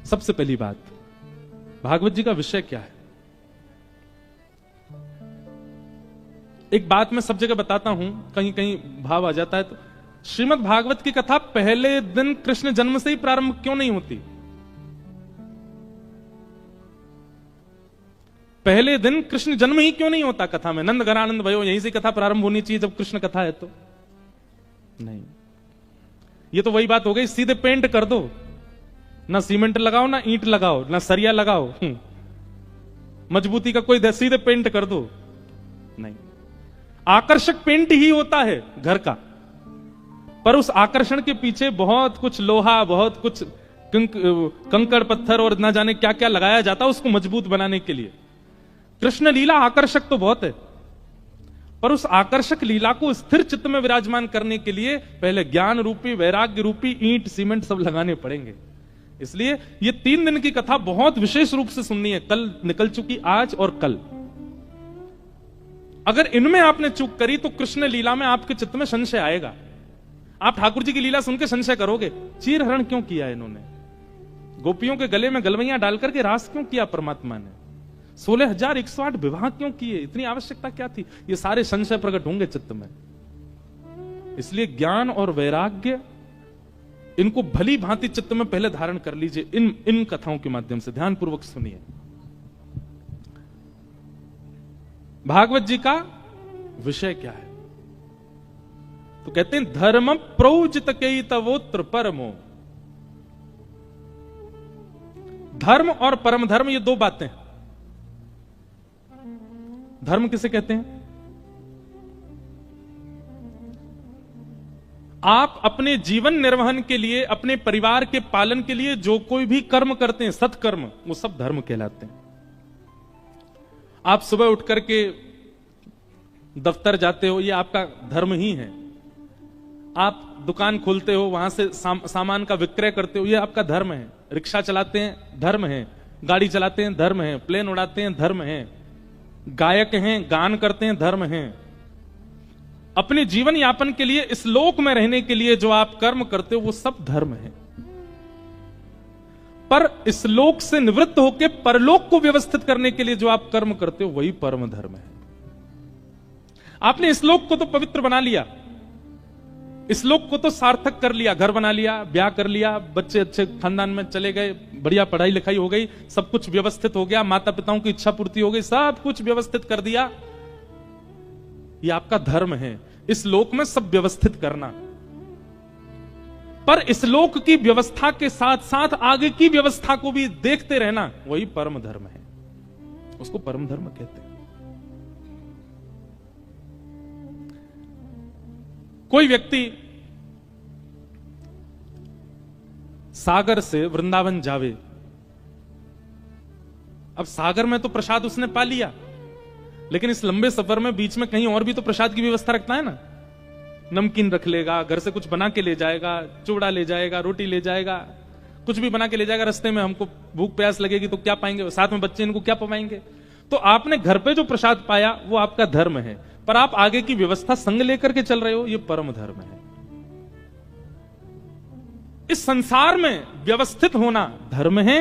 सबसे पहली बात, भागवत जी का विषय क्या है। एक बात मैं सब जगह बताता हूं, कहीं कहीं भाव आ जाता है। तो श्रीमद् भागवत की कथा पहले दिन कृष्ण जन्म से ही प्रारंभ क्यों नहीं होती? पहले दिन कृष्ण जन्म ही क्यों नहीं होता कथा में? नंद घरानंद भयो, यहीं से कथा प्रारंभ होनी चाहिए जब कृष्ण कथा है। तो नहीं, ये तो वही बात हो गई, सीधे पेंट कर दो, ना सीमेंट लगाओ, ना ईंट लगाओ, ना सरिया लगाओ, मजबूती का कोई, सीधे पेंट कर दो। नहीं, आकर्षक पेंट ही होता है घर का, पर उस आकर्षण के पीछे बहुत कुछ लोहा, बहुत कुछ कंकड़ पत्थर और ना जाने क्या क्या लगाया जाता है उसको मजबूत बनाने के लिए। कृष्ण लीला आकर्षक तो बहुत है, पर उस आकर्षक लीला को स्थिर चित्त में विराजमान करने के लिए पहले ज्ञान रूपी, वैराग्य रूपी ईंट, सीमेंट सब लगाने पड़ेंगे। इसलिए ये 3 दिन की कथा बहुत विशेष रूप से सुननी है। कल निकल चुकी, आज और कल। अगर इनमें आपने चूक करी तो कृष्ण लीला में आपके चित्त में संशय आएगा। आप ठाकुर जी की लीला सुन के संशय करोगे, चीर हरण क्यों किया इन्होंने, गोपियों के गले में गलवैयां डालकर के रास क्यों किया परमात्मा ने, 16,108 विवाह क्यों किए, इतनी आवश्यकता क्या थी? ये सारे संशय प्रकट होंगे चित्त में। इसलिए ज्ञान और वैराग्य इनको भली भांति चित्त में पहले धारण कर लीजिए। इन कथाओं के माध्यम से ध्यानपूर्वक सुनिए। भागवत जी का विषय क्या है? तो कहते हैं धर्म प्रोजित कई तवोत्र परमो। धर्म और परम धर्म ये 2 बातें। धर्म किसे कहते हैं? आप अपने जीवन निर्वहन के लिए, अपने परिवार के पालन के लिए जो कोई भी कर्म करते हैं, सत्कर्म, वो सब धर्म कहलाते हैं। आप सुबह उठ करके दफ्तर जाते हो, ये आपका धर्म ही है। आप दुकान खोलते हो, वहां से सामान का विक्रय करते हो, ये आपका धर्म है। रिक्शा चलाते हैं, धर्म है। गाड़ी चलाते हैं, धर्म है। प्लेन उड़ाते हैं, धर्म है। गायक हैं, गान करते हैं, धर्म है। अपने जीवन यापन के लिए, इस लोक में रहने के लिए जो आप कर्म करते हो वो सब धर्म है। पर इस लोक से निवृत्त होकर परलोक को व्यवस्थित करने के लिए जो आप कर्म करते हो वही परम धर्म है। आपने इस लोक को तो पवित्र बना लिया, इस लोक को तो सार्थक कर लिया, घर बना लिया, ब्याह कर लिया, बच्चे अच्छे खानदान में चले गए, बढ़िया पढ़ाई लिखाई हो गई, सब कुछ व्यवस्थित हो गया, माता पिताओं की इच्छा पूर्ति हो गई, सब कुछ व्यवस्थित कर दिया। ये आपका धर्म है, इस लोक में सब व्यवस्थित करना। पर इस लोक की व्यवस्था के साथ साथ आगे की व्यवस्था को भी देखते रहना, वही परम धर्म है। उसको परम धर्म कहते हैं। कोई व्यक्ति सागर से वृंदावन जावे, अब सागर में तो प्रसाद उसने पा लिया, लेकिन इस लंबे सफर में बीच में कहीं और भी तो प्रसाद की व्यवस्था रखता है ना। नमकीन रख लेगा, घर से कुछ बना के ले जाएगा, चूड़ा ले जाएगा, रोटी ले जाएगा, कुछ भी बना के ले जाएगा। रास्ते में हमको भूख प्यास लगेगी तो क्या पाएंगे, साथ में बच्चे इनको क्या पवाएंगे। तो आपने घर पे जो प्रसाद पाया वो आपका धर्म है, पर आप आगे की व्यवस्था संग लेकर के चल रहे हो, ये परम धर्म है। इस संसार में व्यवस्थित होना धर्म है,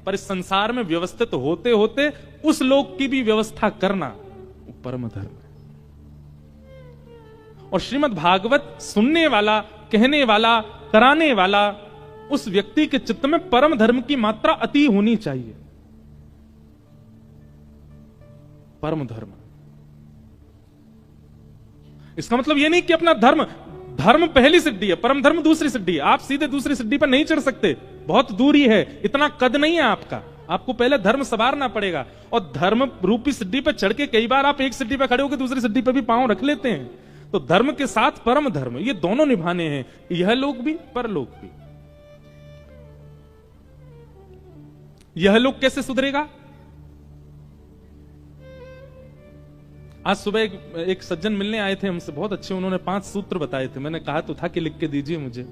पर इस संसार में व्यवस्थित होते होते उस लोक की भी व्यवस्था करना वो परम धर्म है। और श्रीमद् भागवत सुनने वाला, कहने वाला, कराने वाला उस व्यक्ति के चित्त में परम धर्म की मात्रा अति होनी चाहिए। परम धर्म, इसका मतलब यह नहीं कि अपना धर्म पहली सिद्धि है, परम धर्म दूसरी सिद्धि है। आप सीधे दूसरी सिद्धि पर नहीं चढ़ सकते, बहुत दूरी है, इतना कद नहीं है आपका। आपको पहले धर्म संवारना पड़ेगा, और धर्म रूपी सिद्धि पर चढ़ के कई बार आप एक सिद्धि पर खड़े होकर दूसरी सिद्धि पर भी पांव रख लेते हैं। तो धर्म के साथ परम धर्म, ये दोनों निभाने हैं, यह लोक भी परलोक भी। यह लोक कैसे सुधरेगा? आज सुबह एक सज्जन मिलने आए थे हमसे, बहुत अच्छे, उन्होंने 5 सूत्र बताए थे। मैंने कहा तो था कि लिख के दीजिए मुझे।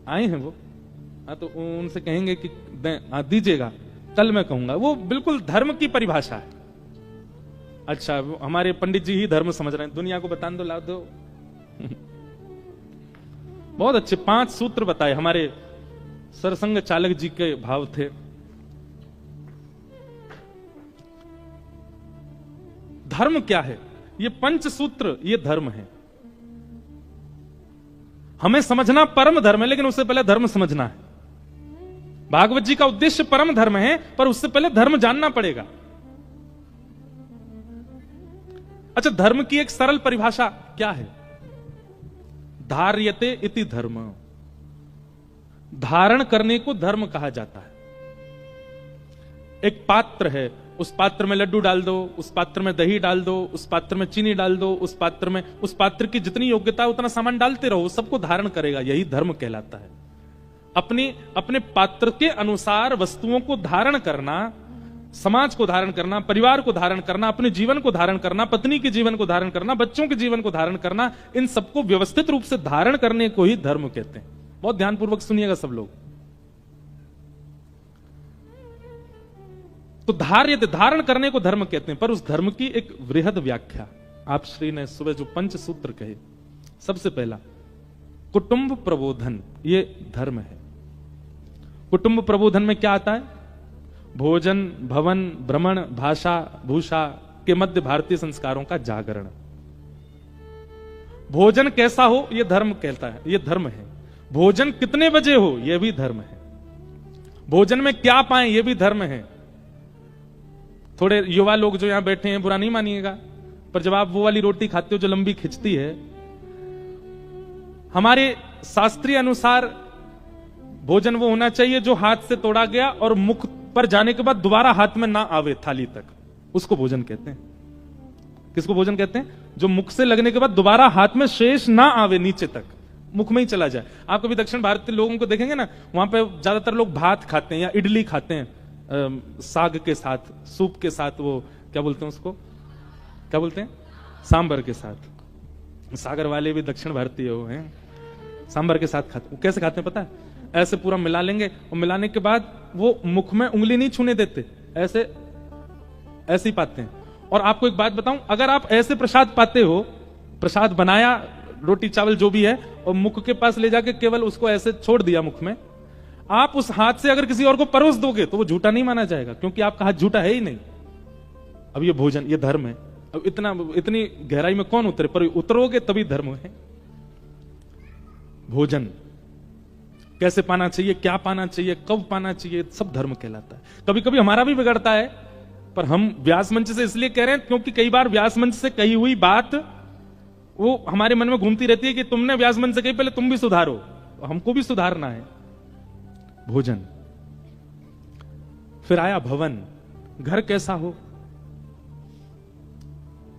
आए हैं वो, तो उनसे कहेंगे कि दीजिएगा, कल मैं कहूंगा। वो बिल्कुल धर्म की परिभाषा है। अच्छा, हमारे पंडित जी ही धर्म समझ रहे हैं, दुनिया को बता दो, ला दो। बहुत अच्छे 5 सूत्र बताए, हमारे सरसंघ चालक जी के भाव थे। धर्म क्या है? ये 5 सूत्र, ये धर्म है। हमें समझना परम धर्म है, लेकिन उससे पहले धर्म समझना है। भागवत जी का उद्देश्य परम धर्म है, पर उससे पहले धर्म जानना पड़ेगा। अच्छा, धर्म की एक सरल परिभाषा क्या है? धार्यते इति धर्म। धारण करने को धर्म कहा जाता है। एक पात्र है, उस पात्र में लड्डू डाल दो, उस पात्र में दही डाल दो, उस पात्र में चीनी डाल दो, उस पात्र की जितनी योग्यता है उतना सामान डालते रहो, सबको धारण करेगा, यही धर्म कहलाता है। अपने पात्र के अनुसार वस्तुओं को धारण करना, समाज को धारण करना, परिवार को धारण करना, अपने जीवन को धारण करना, पत्नी के जीवन को धारण करना, बच्चों के जीवन को धारण करना, इन सबको व्यवस्थित रूप से धारण करने को ही धर्म कहते हैं। बहुत ध्यानपूर्वक सुनिएगा सब लोग। तो धारण करने को धर्म कहते हैं, पर उस धर्म की एक वृहद व्याख्या आप श्री ने सुबह जो 5 सूत्र कहे, सबसे पहला कुटुंब प्रबोधन, ये धर्म है। कुटुंब प्रबोधन में क्या आता है? भोजन, भवन, भ्रमण, भाषा, भूषा के मध्य भारतीय संस्कारों का जागरण। भोजन कैसा हो, यह धर्म कहता है, यह धर्म है। भोजन कितने बजे हो, यह भी धर्म है। भोजन में क्या पाएं, यह भी धर्म है। थोड़े युवा लोग जो यहां बैठे हैं, बुरा नहीं मानिएगा, पर जब आप वो वाली रोटी खाते हो जो लंबी खिंचती है, हमारे शास्त्रीय अनुसार भोजन वो होना चाहिए जो हाथ से तोड़ा गया और मुख पर जाने के बाद दोबारा हाथ में ना आवे थाली तक, उसको भोजन कहते हैं। किसको भोजन कहते हैं? जो मुख से लगने के बाद दोबारा हाथ में शेष ना आवे, नीचे तक मुख में ही चला जाए। आप कभी दक्षिण भारतीय लोगों को देखेंगे ना, वहां पे ज्यादातर लोग भात खाते हैं या इडली खाते हैं, साग के साथ, सूप के साथ, वो क्या बोलते हैं उसको, क्या बोलते हैं, सांबर के साथ। सागर वाले भी दक्षिण भारतीय हो हैं, सांबर के साथ खाते। वो कैसे खाते हैं पता है? ऐसे पूरा मिला लेंगे, और मिलाने के बाद वो मुख में उंगली नहीं छूने देते, ऐसे ही पाते हैं। और आपको एक बात बताऊं, अगर आप ऐसे प्रसाद पाते हो, प्रसाद बनाया, रोटी चावल जो भी है, और मुख के पास ले जाके केवल उसको ऐसे छोड़ दिया मुख में, आप उस हाथ से अगर किसी और को परोस दोगे तो वो झूठा नहीं माना जाएगा, क्योंकि आपका हाथ झूठा है ही नहीं। अब ये भोजन, ये धर्म है। अब इतनी गहराई में कौन उतरे, पर उतरोगे तभी धर्म है। भोजन कैसे पाना चाहिए, क्या पाना चाहिए, कब पाना चाहिए, सब धर्म कहलाता है। कभी कभी हमारा भी बिगड़ता है, पर हम व्यास मंच से इसलिए कह रहे हैं क्योंकि कई बार व्यास मंच से कही हुई बात वो हमारे मन में घूमती रहती है कि तुमने व्यास मंच से कही, पहले तुम भी सुधारो, हमको भी सुधारना है। भोजन, फिर आया भवन। घर कैसा हो?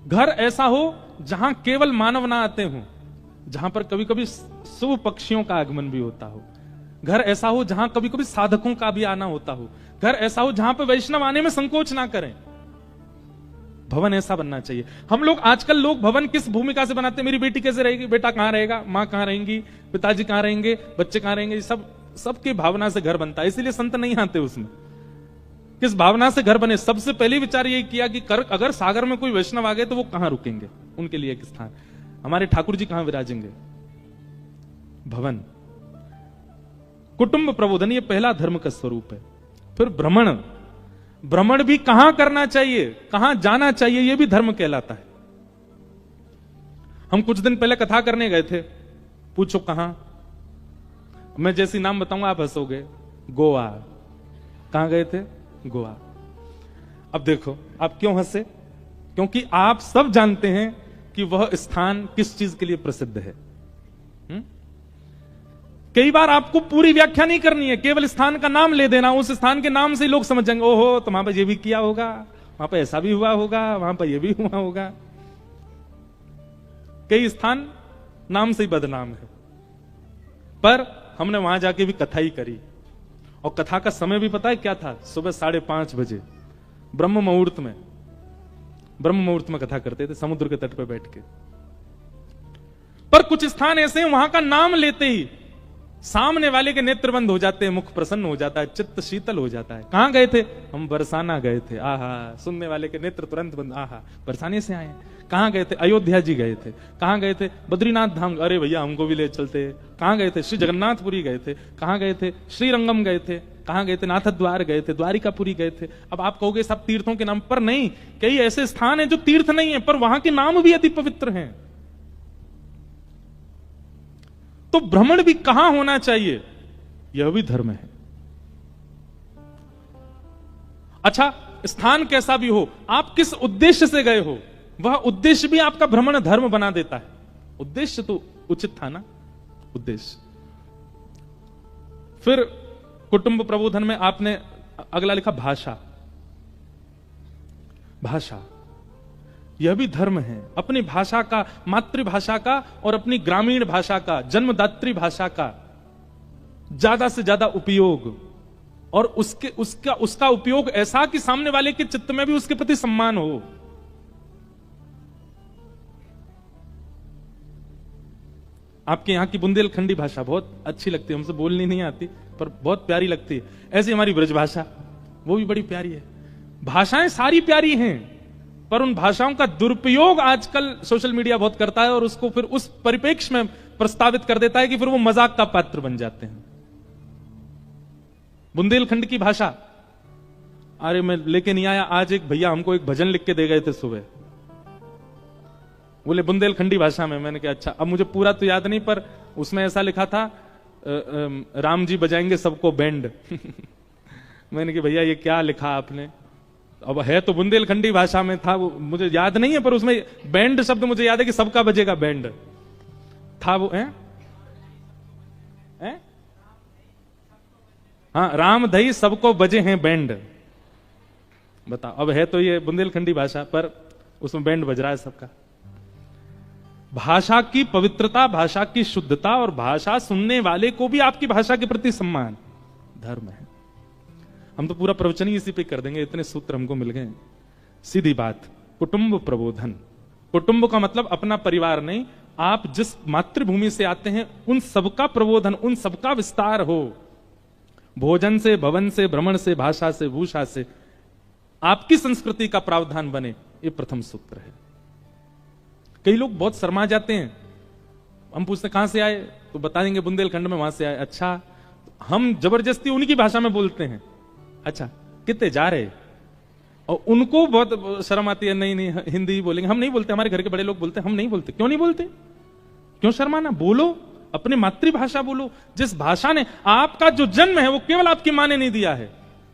घर ऐसा हो जहां केवल मानव ना आते हो, जहां पर कभी कभी शुभ पक्षियों का आगमन भी होता हो। घर ऐसा हो जहां कभी कभी साधकों का भी आना होता हो। घर ऐसा हो जहां पर वैष्णव आने में संकोच ना करें। भवन ऐसा बनना चाहिए। हम लोग आजकल लोग भवन किस भूमिका से बनाते हैं? मेरी बेटी कैसे रहेगी, बेटा कहां रहेगा, मां कहां रहेंगी, पिताजी कहां रहेंगे, बच्चे कहां रहेंगे, सबकी भावना से घर बनता है। इसीलिए संत नहीं आते उसमें। किस भावना से घर बने? सबसे पहले विचार यही किया कि अगर सागर में कोई वैष्णव आ गए तो वो कहां रुकेंगे, उनके लिए एक स्थान। हमारे ठाकुर जी कहां विराजेंगे? भवन। कुटुंब प्रबोधन, ये पहला धर्म का स्वरूप है। फिर भ्रमण। भ्रमण भी कहां करना चाहिए, कहां जाना चाहिए, यह भी धर्म कहलाता है। हम कुछ दिन पहले कथा करने गए थे। पूछो कहां? मैं जैसी नाम बताऊंगा आप हंसोगे। गोवा। कहां गए थे? गोवा। अब देखो आप क्यों हंसे? क्योंकि आप सब जानते हैं कि वह स्थान किस चीज के लिए प्रसिद्ध है। कई बार आपको पूरी व्याख्या नहीं करनी है, केवल स्थान का नाम ले देना। उस स्थान के नाम से लोग समझ जाएंगे, ओहो तो वहां पर यह भी किया होगा, वहां पर ऐसा भी हुआ होगा, वहां पर यह भी हुआ होगा। कई स्थान नाम से ही बदनाम है, पर हमने वहां जाके भी कथा ही करी। और कथा का समय भी पता है क्या था? सुबह 5:30 बजे ब्रह्म मुहूर्त में कथा करते थे, समुद्र के तट पर बैठ के। पर कुछ स्थान ऐसे हैं, वहां का नाम लेते ही सामने वाले के नेत्र बंद हो जाते हैं, मुख प्रसन्न हो जाता है, चित्त शीतल हो जाता है। कहां गए थे? हम बरसाना गए थे। आहा, सुनने वाले के नेत्र तुरंत बंद। आहा, बरसाने से आए। कहां गए थे? अयोध्या जी गए थे। कहां गए थे? बद्रीनाथ धाम। अरे भैया हमको भी ले चलते। कहां गए थे? श्री जगन्नाथपुरी गए थे। कहां गए थे? श्रीरंगम गए थे। कहां गए थे? नाथद्वार गए थे, द्वारिकापुरी गए थे। अब आप कहोगे सब तीर्थों के नाम पर नहीं, कई ऐसे स्थान हैं जो तीर्थ नहीं है पर वहां के नाम भी अति पवित्र हैं। तो भ्रमण भी कहां होना चाहिए, यह भी धर्म है। अच्छा, स्थान कैसा भी हो, आप किस उद्देश्य से गए हो, वह उद्देश्य भी आपका भ्रमण धर्म बना देता है। उद्देश्य तो उचित था ना, उद्देश्य। फिर कुटुंब प्रबोधन में आपने अगला लिखा भाषा। भाषा यह भी धर्म है। अपनी भाषा का, मातृभाषा का और अपनी ग्रामीण भाषा का, जन्मदात्री भाषा का ज्यादा से ज्यादा उपयोग, और उसका उपयोग ऐसा कि सामने वाले के चित्त में भी उसके प्रति सम्मान हो। आपके यहां की बुंदेलखंडी भाषा बहुत अच्छी लगती है, हमसे बोलनी नहीं आती पर बहुत प्यारी लगती है। ऐसी हमारी ब्रज भाषा, वो भी बड़ी प्यारी है। भाषाएं सारी प्यारी हैं, पर उन भाषाओं का दुरुपयोग आजकल सोशल मीडिया बहुत करता है और उसको फिर उस परिप्रेक्ष्य में प्रस्तावित कर देता है कि फिर वो मजाक का पात्र बन जाते हैं। बुंदेलखंड की भाषा, अरे मैं लेके नहीं आया, आज एक भैया हमको एक भजन लिख के दे गए थे सुबह, बोले बुंदेलखंडी भाषा में। मैंने कहा अच्छा। अब मुझे पूरा तो याद नहीं, पर उसमें ऐसा लिखा था राम जी बजाएंगे सबको बैंड। मैंने कहा भैया ये क्या लिखा आपने? अब है तो बुंदेलखंडी भाषा में था, वो मुझे याद नहीं है, पर उसमें बैंड शब्द मुझे याद है कि सबका बजेगा बैंड था वो। है हाँ, राम दही सबको बजे हैं बैंड। बताओ, अब है तो ये बुंदेलखंडी भाषा, पर उसमें बैंड बज रहा है सबका। भाषा की पवित्रता, भाषा की शुद्धता और भाषा सुनने वाले को भी आपकी भाषा के प्रति सम्मान धर्म है। हम तो पूरा प्रवचन ही इसी पे कर देंगे, इतने सूत्र हमको मिल गए। सीधी बात, कुटुंब प्रबोधन। कुटुंब का मतलब अपना परिवार नहीं, आप जिस मातृभूमि से आते हैं उन सबका प्रबोधन, उन सबका विस्तार हो। भोजन से, भवन से, भ्रमण से, भाषा से, भूषा से आपकी संस्कृति का प्रावधान बने, ये प्रथम सूत्र है। कई लोग बहुत शर्मा जाते हैं, हम पूछते कहां से आए तो बता देंगे बुंदेलखंड में वहां से आए। अच्छा, हम जबरदस्ती उनकी भाषा में बोलते हैं। अच्छा, कितने जा रहे? और उनको बहुत शर्म आती है, नहीं नहीं हिंदी ही बोलेंगे। हम नहीं बोलते, हमारे घर के बड़े लोग बोलते हैं, हम नहीं बोलते। क्यों नहीं बोलते? क्यों शर्माना? बोलो, अपनी मातृभाषा बोलो। जिस भाषा ने आपका जो जन्म है वो केवल आपकी मां ने नहीं दिया है।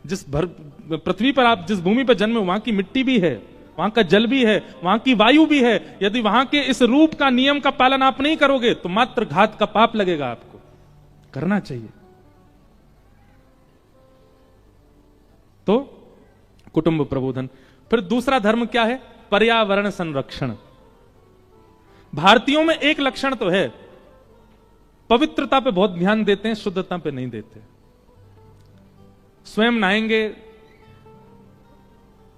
जिस पृथ्वी पर आप जिस भूमि पर जन्मे, वहां की मिट्टी भी है, वहां का जल भी है, वहां की वायु भी है। यदि वहां के इस रूप का, नियम का पालन आप नहीं करोगे तो मात्र घात का पाप लगेगा आपको। करना चाहिए। तो कुटुंब प्रबोधन। फिर दूसरा धर्म क्या है? पर्यावरण संरक्षण। भारतीयों में एक लक्षण तो है, पवित्रता पे बहुत ध्यान देते हैं, शुद्धता पे नहीं देते। स्वयं नहाएंगे,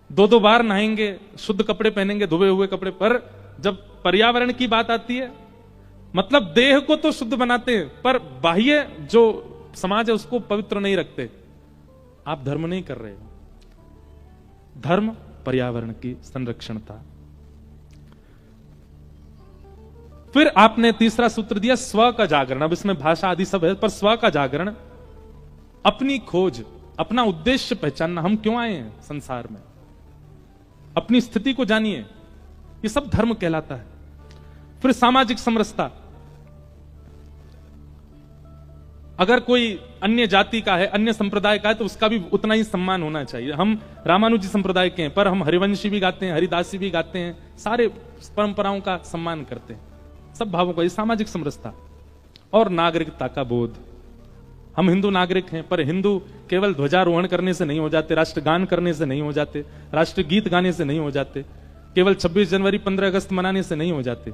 दो बार नहाएंगे, शुद्ध कपड़े पहनेंगे, धुए हुए कपड़े, पर जब पर्यावरण की बात आती है, मतलब देह को तो शुद्ध बनाते हैं पर बाह्य जो समाज है उसको पवित्र नहीं रखते। आप धर्म नहीं कर रहे हो। धर्म पर्यावरण की संरक्षण था। फिर आपने तीसरा सूत्र दिया स्व का जागरण। अब इसमें भाषा आदि सब है, पर स्व का जागरण, अपनी खोज, अपना उद्देश्य पहचानना, हम क्यों आए हैं संसार में, अपनी स्थिति को जानिए, ये सब धर्म कहलाता है। फिर सामाजिक समरसता, अगर कोई अन्य जाति का है, अन्य संप्रदाय का है, तो उसका भी उतना ही सम्मान होना चाहिए। हम रामानुजी संप्रदाय के हैं, पर हम हरिवंशी भी गाते हैं, हरिदासी भी गाते हैं, सारे परंपराओं का सम्मान करते हैं, सब भावों का, ये सामाजिक समरसता। और नागरिकता का बोध, हम हिंदू नागरिक हैं, पर हिंदू केवल ध्वजारोहण करने से नहीं हो जाते, राष्ट्रगान करने से नहीं हो जाते, राष्ट्रगीत गाने से नहीं हो जाते, केवल 26 जनवरी 15 अगस्त मनाने से नहीं हो जाते।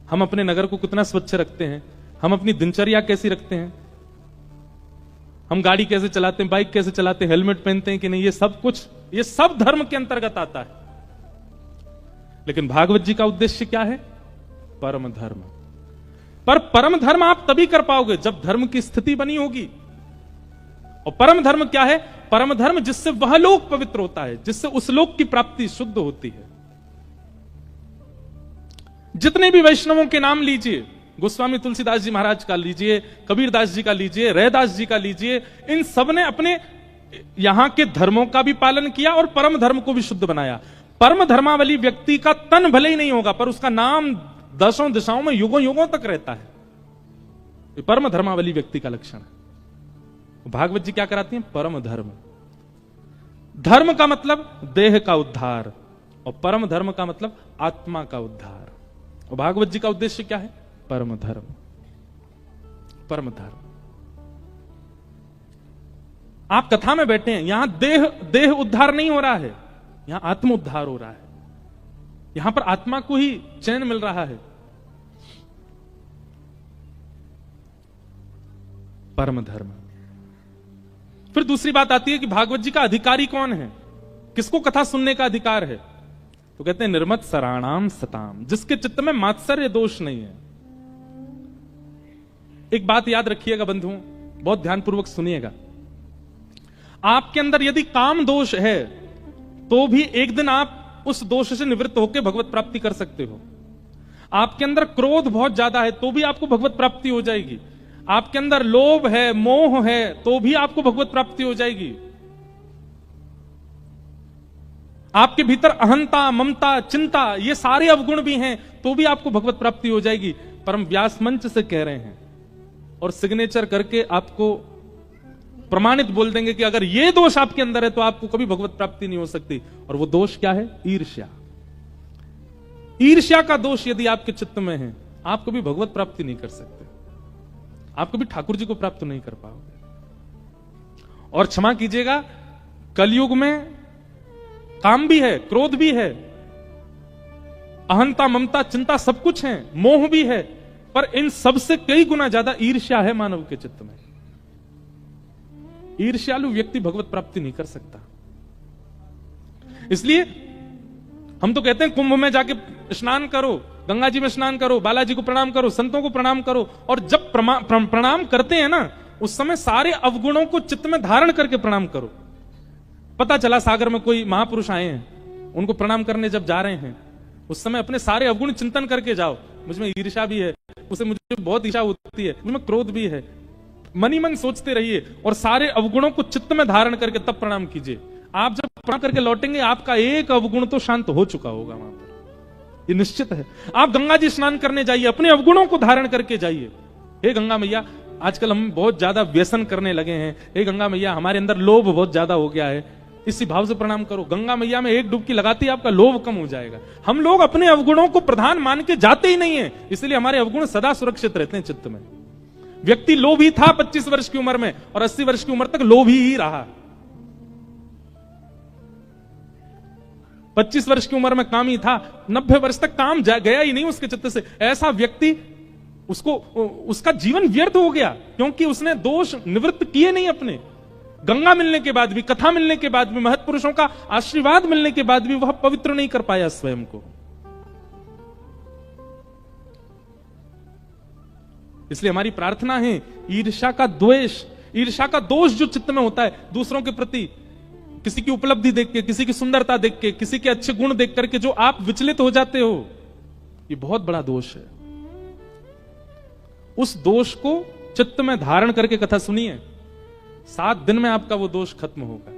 हम अपने नगर को कितना स्वच्छ रखते हैं, हम अपनी दिनचर्या कैसी रखते हैं, हम गाड़ी कैसे चलाते हैं, बाइक कैसे चलाते हैं, हेलमेट पहनते हैं कि नहीं, ये सब कुछ, ये सब धर्म के अंतर्गत आता है। लेकिन भागवत जी का उद्देश्य क्या है? परम धर्म। पर परम धर्म आप तभी कर पाओगे जब धर्म की स्थिति बनी होगी। और परम धर्म क्या है? परम धर्म जिससे वह लोक पवित्र होता है, जिससे उस लोक की प्राप्ति शुद्ध होती है। जितने भी वैष्णवों के नाम लीजिए, गोस्वामी तुलसीदास जी महाराज का लीजिए, कबीरदास जी का लीजिए, रैदास जी का लीजिए, इन सब ने अपने यहां के धर्मों का भी पालन किया और परम धर्म को भी शुद्ध बनाया। परम धर्मावली व्यक्ति का तन भले ही नहीं होगा, पर उसका नाम दसों दिशाओं में युगों युगों तक रहता है। ये परम धर्मावली व्यक्ति का लक्षण है। भागवत जी क्या कराती हैं? परम धर्म। धर्म का मतलब देह का उद्धार और परम धर्म का मतलब आत्मा का उद्धार। और भागवत जी का उद्देश्य क्या है? परम धर्म। परम धर्म। आप कथा में बैठे हैं, यहां देह उद्धार नहीं हो रहा है, यहां आत्म उद्धार हो रहा है। यहां पर आत्मा को ही चैन मिल रहा है। परम धर्म। फिर दूसरी बात आती है कि भागवत जी का अधिकारी कौन है, किसको कथा सुनने का अधिकार है? तो कहते हैं निर्मत सराणाम सताम, जिसके चित्त में मात्सर्य दोष नहीं है। एक बात याद रखिएगा बंधुओं, बहुत ध्यानपूर्वक सुनिएगा। आपके अंदर यदि काम दोष है तो भी एक दिन आप उस दोष से निवृत्त होकर भगवत प्राप्ति कर सकते हो। आपके अंदर क्रोध बहुत ज्यादा है तो भी आपको भगवत प्राप्ति हो जाएगी। आपके अंदर लोभ है, मोह है, तो भी आपको भगवत प्राप्ति हो जाएगी। आपके भीतर अहंता, ममता, चिंता, ये सारे अवगुण भी हैं तो भी आपको भगवत प्राप्ति हो जाएगी। परम व्यास मंच से कह रहे हैं और सिग्नेचर करके आपको प्रमाणित बोल देंगे कि अगर ये दोष आपके अंदर है तो आपको कभी भगवत प्राप्ति नहीं हो सकती। और वो दोष क्या है? ईर्ष्या। ईर्ष्या का दोष यदि आपके चित्त में है, आप कभी भगवत प्राप्ति नहीं कर सकते, आप कभी ठाकुर जी को प्राप्त नहीं कर पाओगे। और क्षमा कीजिएगा, कलयुग में काम भी है, क्रोध भी है, अहंता, ममता, चिंता सब कुछ है, मोह भी है, पर इन सबसे कई गुना ज्यादा ईर्ष्या है मानव के चित्त में। ईर्ष्यालु व्यक्ति भगवत प्राप्ति नहीं कर सकता। इसलिए हम तो कहते हैं कुंभ में जाके स्नान करो, गंगा जी में स्नान करो, बालाजी को प्रणाम करो, संतों को प्रणाम करो। और जब प्रणाम करते हैं ना, उस समय सारे अवगुणों को चित्त में धारण करके प्रणाम करो। पता चला सागर में कोई महापुरुष आए हैं, उनको प्रणाम करने जब जा रहे हैं, उस समय अपने सारे अवगुण चिंतन करके जाओ। मुझमें ईर्ष्या भी है, उसे मुझे बहुत ईर्ष्या होती है, मुझमें क्रोध भी है, मनी मन सोचते रहिए और सारे अवगुणों को चित्त में धारण करके तब प्रणाम कीजिए। आप जब प्रणाम करके लौटेंगे, आपका एक अवगुण तो शांत हो चुका होगा वहां पर, ये निश्चित है। आप गंगा जी स्नान करने जाइए, अपने अवगुणों को धारण करके जाइए। हे गंगा मैया, आजकल हम बहुत ज्यादा व्यसन करने लगे हैं, हे गंगा मैया हमारे अंदर लोभ बहुत ज्यादा हो गया है, इसी भाव से प्रणाम करो। गंगा मैया में एक डुबकी लगाते ही आपका लोभ कम हो जाएगा। हम लोग अपने अवगुणों को प्रधान मान के जाते ही नहीं है, इसलिए हमारे अवगुण सदा सुरक्षित रहते हैं चित्त में। व्यक्ति लोभी था 25 वर्ष की उम्र में और 80 वर्ष की उम्र तक लोभी ही रहा। 25 वर्ष की उम्र में कामी था, 90 वर्ष तक काम गया ही नहीं उसके चित्त से। ऐसा व्यक्ति उसका जीवन व्यर्थ हो गया, क्योंकि उसने दोष निवृत्त किए नहीं अपने। गंगा मिलने के बाद भी, कथा मिलने के बाद भी, महत्पुरुषों का आशीर्वाद मिलने के बाद भी वह पवित्र नहीं कर पाया स्वयं को। इसलिए हमारी प्रार्थना है, ईर्ष्या का द्वेष, ईर्ष्या का दोष जो चित्त में होता है दूसरों के प्रति, किसी की उपलब्धि देख के, किसी की सुंदरता देख के, किसी के अच्छे गुण देख करके जो आप विचलित हो जाते हो, ये बहुत बड़ा दोष है। उस दोष को चित्त में धारण करके कथा सुनिए, 7 दिन में आपका वो दोष खत्म होगा।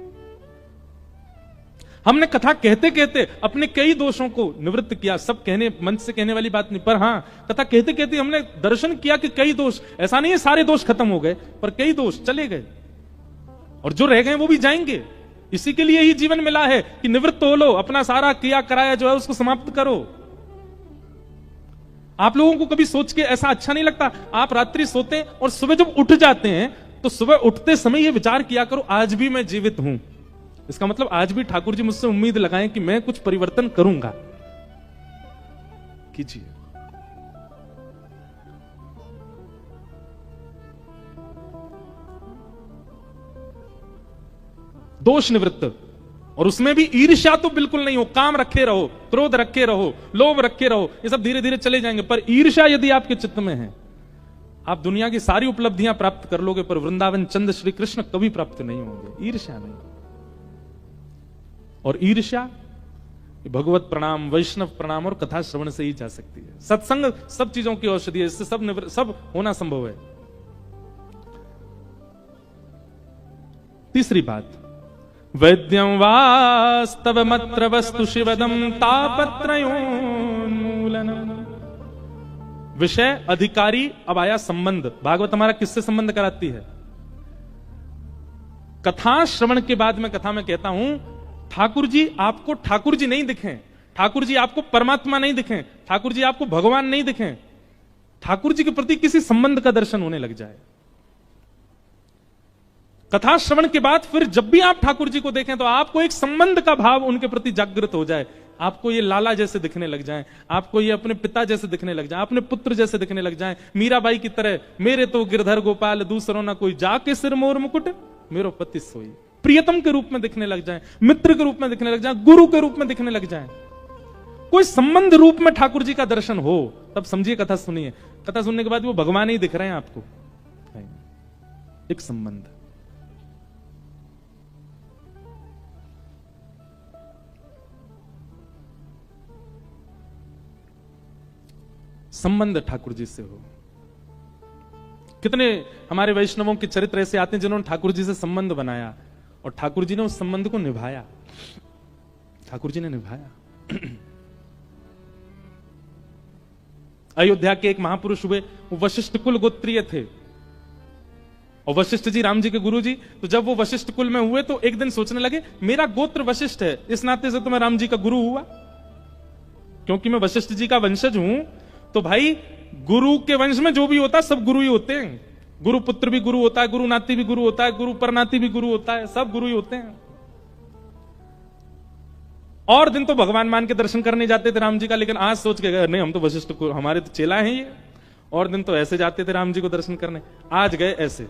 हमने कथा कहते कहते अपने कई दोषों को निवृत्त किया। सब कहने, मंच से कहने वाली बात नहीं, पर हां, कथा कहते कहते हमने दर्शन किया कि कई दोष, ऐसा नहीं है सारे दोष खत्म हो गए, पर कई दोष चले गए और जो रह गए वो भी जाएंगे। इसी के लिए ही जीवन मिला है कि निवृत्त हो लो, अपना सारा किया कराया जो है उसको समाप्त करो। आप लोगों को कभी सोच के ऐसा अच्छा नहीं लगता? आप रात्रि सोते हैं और सुबह जब उठ जाते हैं तो सुबह उठते समय ये विचार किया करो, आज भी मैं जीवित हूं। इसका मतलब आज भी ठाकुर जी मुझसे उम्मीद लगाएं कि मैं कुछ परिवर्तन करूंगा। कीजिए। दोष निवृत्त, और उसमें भी ईर्ष्या तो बिल्कुल नहीं हो। काम रखे रहो, क्रोध रखे रहो, लोभ रखे रहो, ये सब धीरे धीरे चले जाएंगे। पर ईर्ष्या यदि आपके चित्त में है, आप दुनिया की सारी उपलब्धियां प्राप्त कर लोगे, पर वृंदावन चंद श्री कृष्ण कभी प्राप्त नहीं होंगे। ईर्ष्या नहीं। और ईर्ष्या भगवत प्रणाम, वैष्णव प्रणाम और कथा श्रवण से ही जा सकती है। सत्संग सब चीजों की औषधि है, इससे सब होना संभव है। तीसरी बात, वैद्यं वास्तवमत्र वस्तु शिवदम तापत्रयोन्मूलनम्। विषय, अधिकारी, अब आया संबंध। भागवत हमारा किससे संबंध कराती है? कथा श्रवण के बाद मैं कथा में कहता हूं, ठाकुर जी आपको ठाकुर जी नहीं दिखें, ठाकुर जी आपको परमात्मा नहीं दिखें, ठाकुर जी आपको भगवान नहीं दिखें, ठाकुर जी के प्रति किसी संबंध का दर्शन होने लग जाए। कथा श्रवण के बाद फिर जब भी आप ठाकुर जी को देखें तो आपको एक संबंध का भाव उनके प्रति जागृत हो जाए। आपको ये लाला जैसे दिखने लग जाएं, आपको ये अपने पिता जैसे दिखने लग जाएं, अपने पुत्र जैसे दिखने लग जाएं। मीराबाई की तरह, मेरे तो गिरधर गोपाल दूसरों ना कोई, जाके सिर मोर मुकुट मेरो पति सोई। प्रियतम के रूप में दिखने लग जाएं, मित्र के रूप में दिखने लग जाएं, गुरु के रूप में दिखने लग जाएं। कोई संबंध रूप में ठाकुर जी का दर्शन हो, तब समझिए कथा सुनिए। कथा सुनने के बाद वो भगवान ही दिख रहे हैं आपको। एक संबंध। संबंध ठाकुर जी से हो। कितने हमारे वैष्णवों के चरित्र ऐसे आते हैं जिन्होंने ठाकुर जी से संबंध बनाया और ठाकुर जी ने उस संबंध को निभाया। ठाकुर जी ने निभाया। अयोध्या के एक महापुरुष हुए, वो वशिष्ठ कुल गोत्रीय थे और वशिष्ठ जी राम जी के गुरु जी। तो जब वो वशिष्ठ कुल में हुए तो एक दिन सोचने लगे, मेरा गोत्र वशिष्ठ है, इस नाते से तो मैं राम जी का गुरु हुआ, क्योंकि मैं वशिष्ठ जी का वंशज हूं। तो भाई गुरु के वंश में जो भी होता है सब गुरु ही होते हैं। गुरु पुत्र भी गुरु होता है, गुरु नाती भी गुरु होता है, गुरु परनाती भी गुरु होता है, सब गुरु ही होते हैं। और दिन तो भगवान मान के दर्शन करने जाते थे राम जी का, लेकिन आज सोच के गए नहीं, हम तो वशिष्ठ को, हमारे तो चेला हैं ये। और दिन तो ऐसे जाते थे राम जी को दर्शन करने, आज गए ऐसे।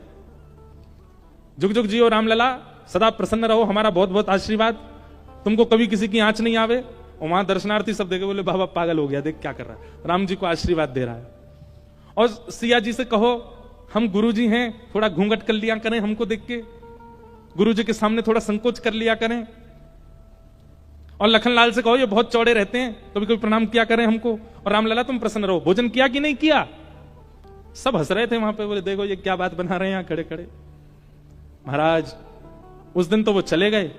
जुग जुग जियो रामलला, सदा प्रसन्न रहो, हमारा बहुत बहुत आशीर्वाद, तुमको कभी किसी की आंच नहीं आवे। और वहां दर्शनार्थी सब देखे, बोले बाबा पागल हो गया, देख क्या कर रहा है, राम जी को आशीर्वाद दे रहा है। और सिया जी से कहो हम गुरु जी हैं, थोड़ा घूंघट कर लिया करें हमको देख के, गुरु जी के सामने थोड़ा संकोच कर लिया करें। और लखनलाल से कहो ये बहुत चौड़े रहते हैं, कभी कभी प्रणाम किया करें हमको। और रामलला तुम प्रसन्न रहो, भोजन किया कि नहीं किया। सब हंस रहे थे वहां पे, बोले देखो ये क्या बात बना रहे हैं यहाँ खड़े खड़े। महाराज उस दिन तो वो चले गए।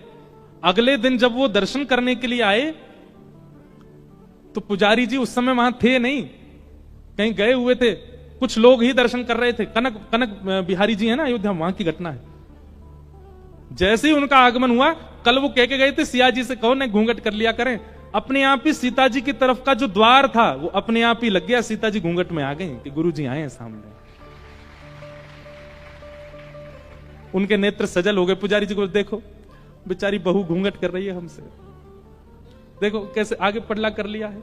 अगले दिन जब वो दर्शन करने के लिए आए तो पुजारी जी उस समय वहां थे नहीं, कहीं गए हुए थे, कुछ लोग ही दर्शन कर रहे थे। कनक बिहारी जी है ना अयोध्या, वहां की घटना है। जैसे ही उनका आगमन हुआ, कल वो कह के गए थे सिया जी से कहो ने घूंघट कर लिया करें, अपने आप ही सीता जी की तरफ का जो द्वार था वो अपने आप ही लग गया, सीता जी घूंघट में आ गई कि गुरु जी आए हैं सामने। उनके नेत्र सजल हो गए। पुजारी जी को देखो बेचारी बहू घूंघट कर रही है हमसे, देखो कैसे आगे पडला कर लिया है।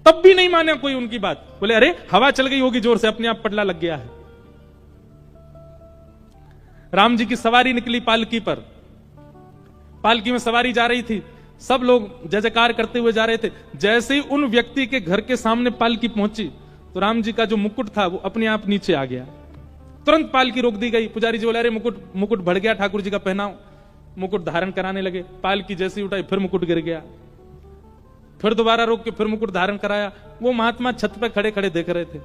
तब भी नहीं माने कोई उनकी बात, बोले अरे हवा चल गई होगी जोर से, अपने आप पडला लग गया है। राम जी की सवारी निकली पालकी पर, पालकी में सवारी जा रही थी, सब लोग जय जयकार करते हुए जा रहे थे। जैसे ही उन व्यक्ति के घर के सामने पालकी पहुंची तो राम जी का जो मुकुट था वो अपने आप नीचे आ गया। तुरंत पालकी रोक दी गई। पुजारी जी बोले अरे मुकुट बढ़ गया, ठाकुर जी का पहनाओ। मुकुट धारण कराने लगे। पालकी जैसे ही उठाई फिर मुकुट गिर गया, फिर दोबारा रोक के फिर मुकुट धारण कराया। वो महात्मा छत पे खड़े खड़े देख रहे थे।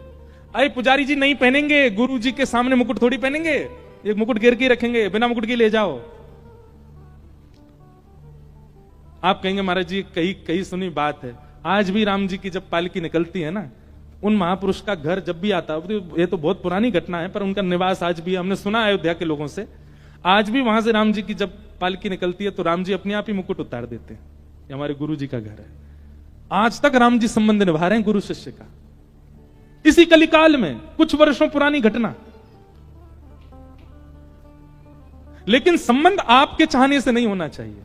अरे पुजारी जी नहीं पहनेंगे, गुरु जी के सामने मुकुट थोड़ी पहनेंगे, एक मुकुट गिर के रखेंगे, बिना मुकुट के ले जाओ। आप कहेंगे महाराज जी कहीं कहीं सुनी बात है। आज भी राम जी की जब पालकी निकलती है ना, उन महापुरुष का घर जब भी आता है, ये तो बहुत पुरानी घटना है पर उनका निवास आज भी हमने सुना अयोध्या के लोगों से, आज भी वहां से राम जी की जब पालकी निकलती है तो राम जी अपने आप ही मुकुट उतार देते हैं। ये हमारे गुरु जी का घर है। आज तक राम जी संबंध निभा रहे हैं गुरु शिष्य का। इसी कलिकाल में कुछ वर्षों पुरानी घटना, लेकिन संबंध आपके चाहने से नहीं होना चाहिए।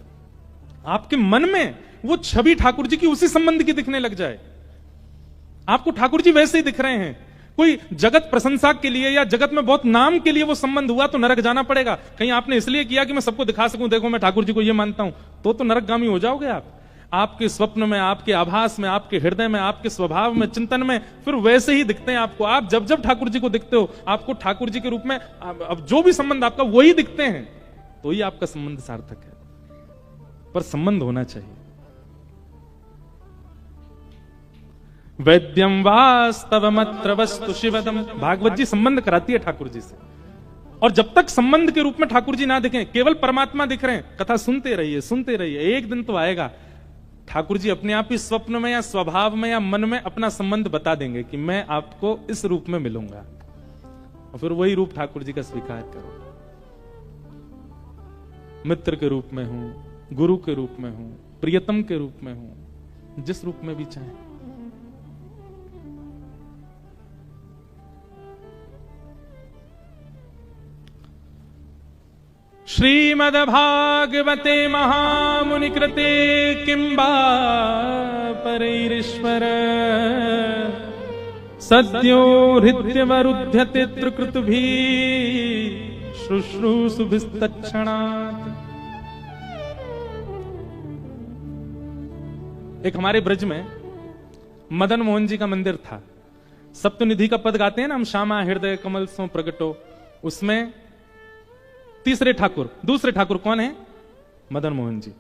आपके मन में वो छवि ठाकुर जी की उसी संबंध की दिखने लग जाए। आपको ठाकुर जी वैसे ही दिख रहे हैं। कोई जगत प्रशंसा के लिए या जगत में बहुत नाम के लिए वो संबंध हुआ तो नरक जाना पड़ेगा। कहीं आपने इसलिए किया कि मैं सबको दिखा सकूं, देखो मैं ठाकुर जी को ये मानता हूं, तो नरकगामी हो जाओगे आप। आपके स्वप्न में, आपके आभास में, आपके हृदय में, आपके स्वभाव में, चिंतन में फिर वैसे ही दिखते हैं आपको। आप जब जब ठाकुर जी को दिखते हो आपको ठाकुर जी के रूप में अब जो भी संबंध आपका वही दिखते हैं, तो ही आपका संबंध सार्थक है। पर संबंध होना चाहिए। वैद्यम वास्तवमत्र वस्तु शिवदम, भागवत जी संबंध कराती है ठाकुर जी से। और जब तक संबंध के रूप में ठाकुर जी ना दिखें, केवल परमात्मा दिख रहे हैं, कथा सुनते रहिए सुनते रहिए। एक दिन तो आएगा ठाकुर जी अपने आप ही स्वप्न में या स्वभाव में या मन में अपना संबंध बता देंगे कि मैं आपको इस रूप में मिलूंगा, और फिर वही रूप ठाकुर जी का स्वीकार करो। मित्र के रूप में हूं, गुरु के रूप में हूं, प्रियतम के रूप में हूं, जिस रूप में भी चाहे। श्रीमद्भागवते महामुनि कृते किंबा परैरीश्वर सद्यो हृद्यवरुध्यते त्रिकृतुभिः शुश्रूषुभिस्तत्क्षणात्। एक हमारे ब्रज में मदन मोहन जी का मंदिर था। सप्तनिधि का पद गाते हैं ना हम, श्यामा हृदय कमल सो प्रगटो। उसमें तीसरे ठाकुर, दूसरे ठाकुर कौन है? मदन मोहन जी।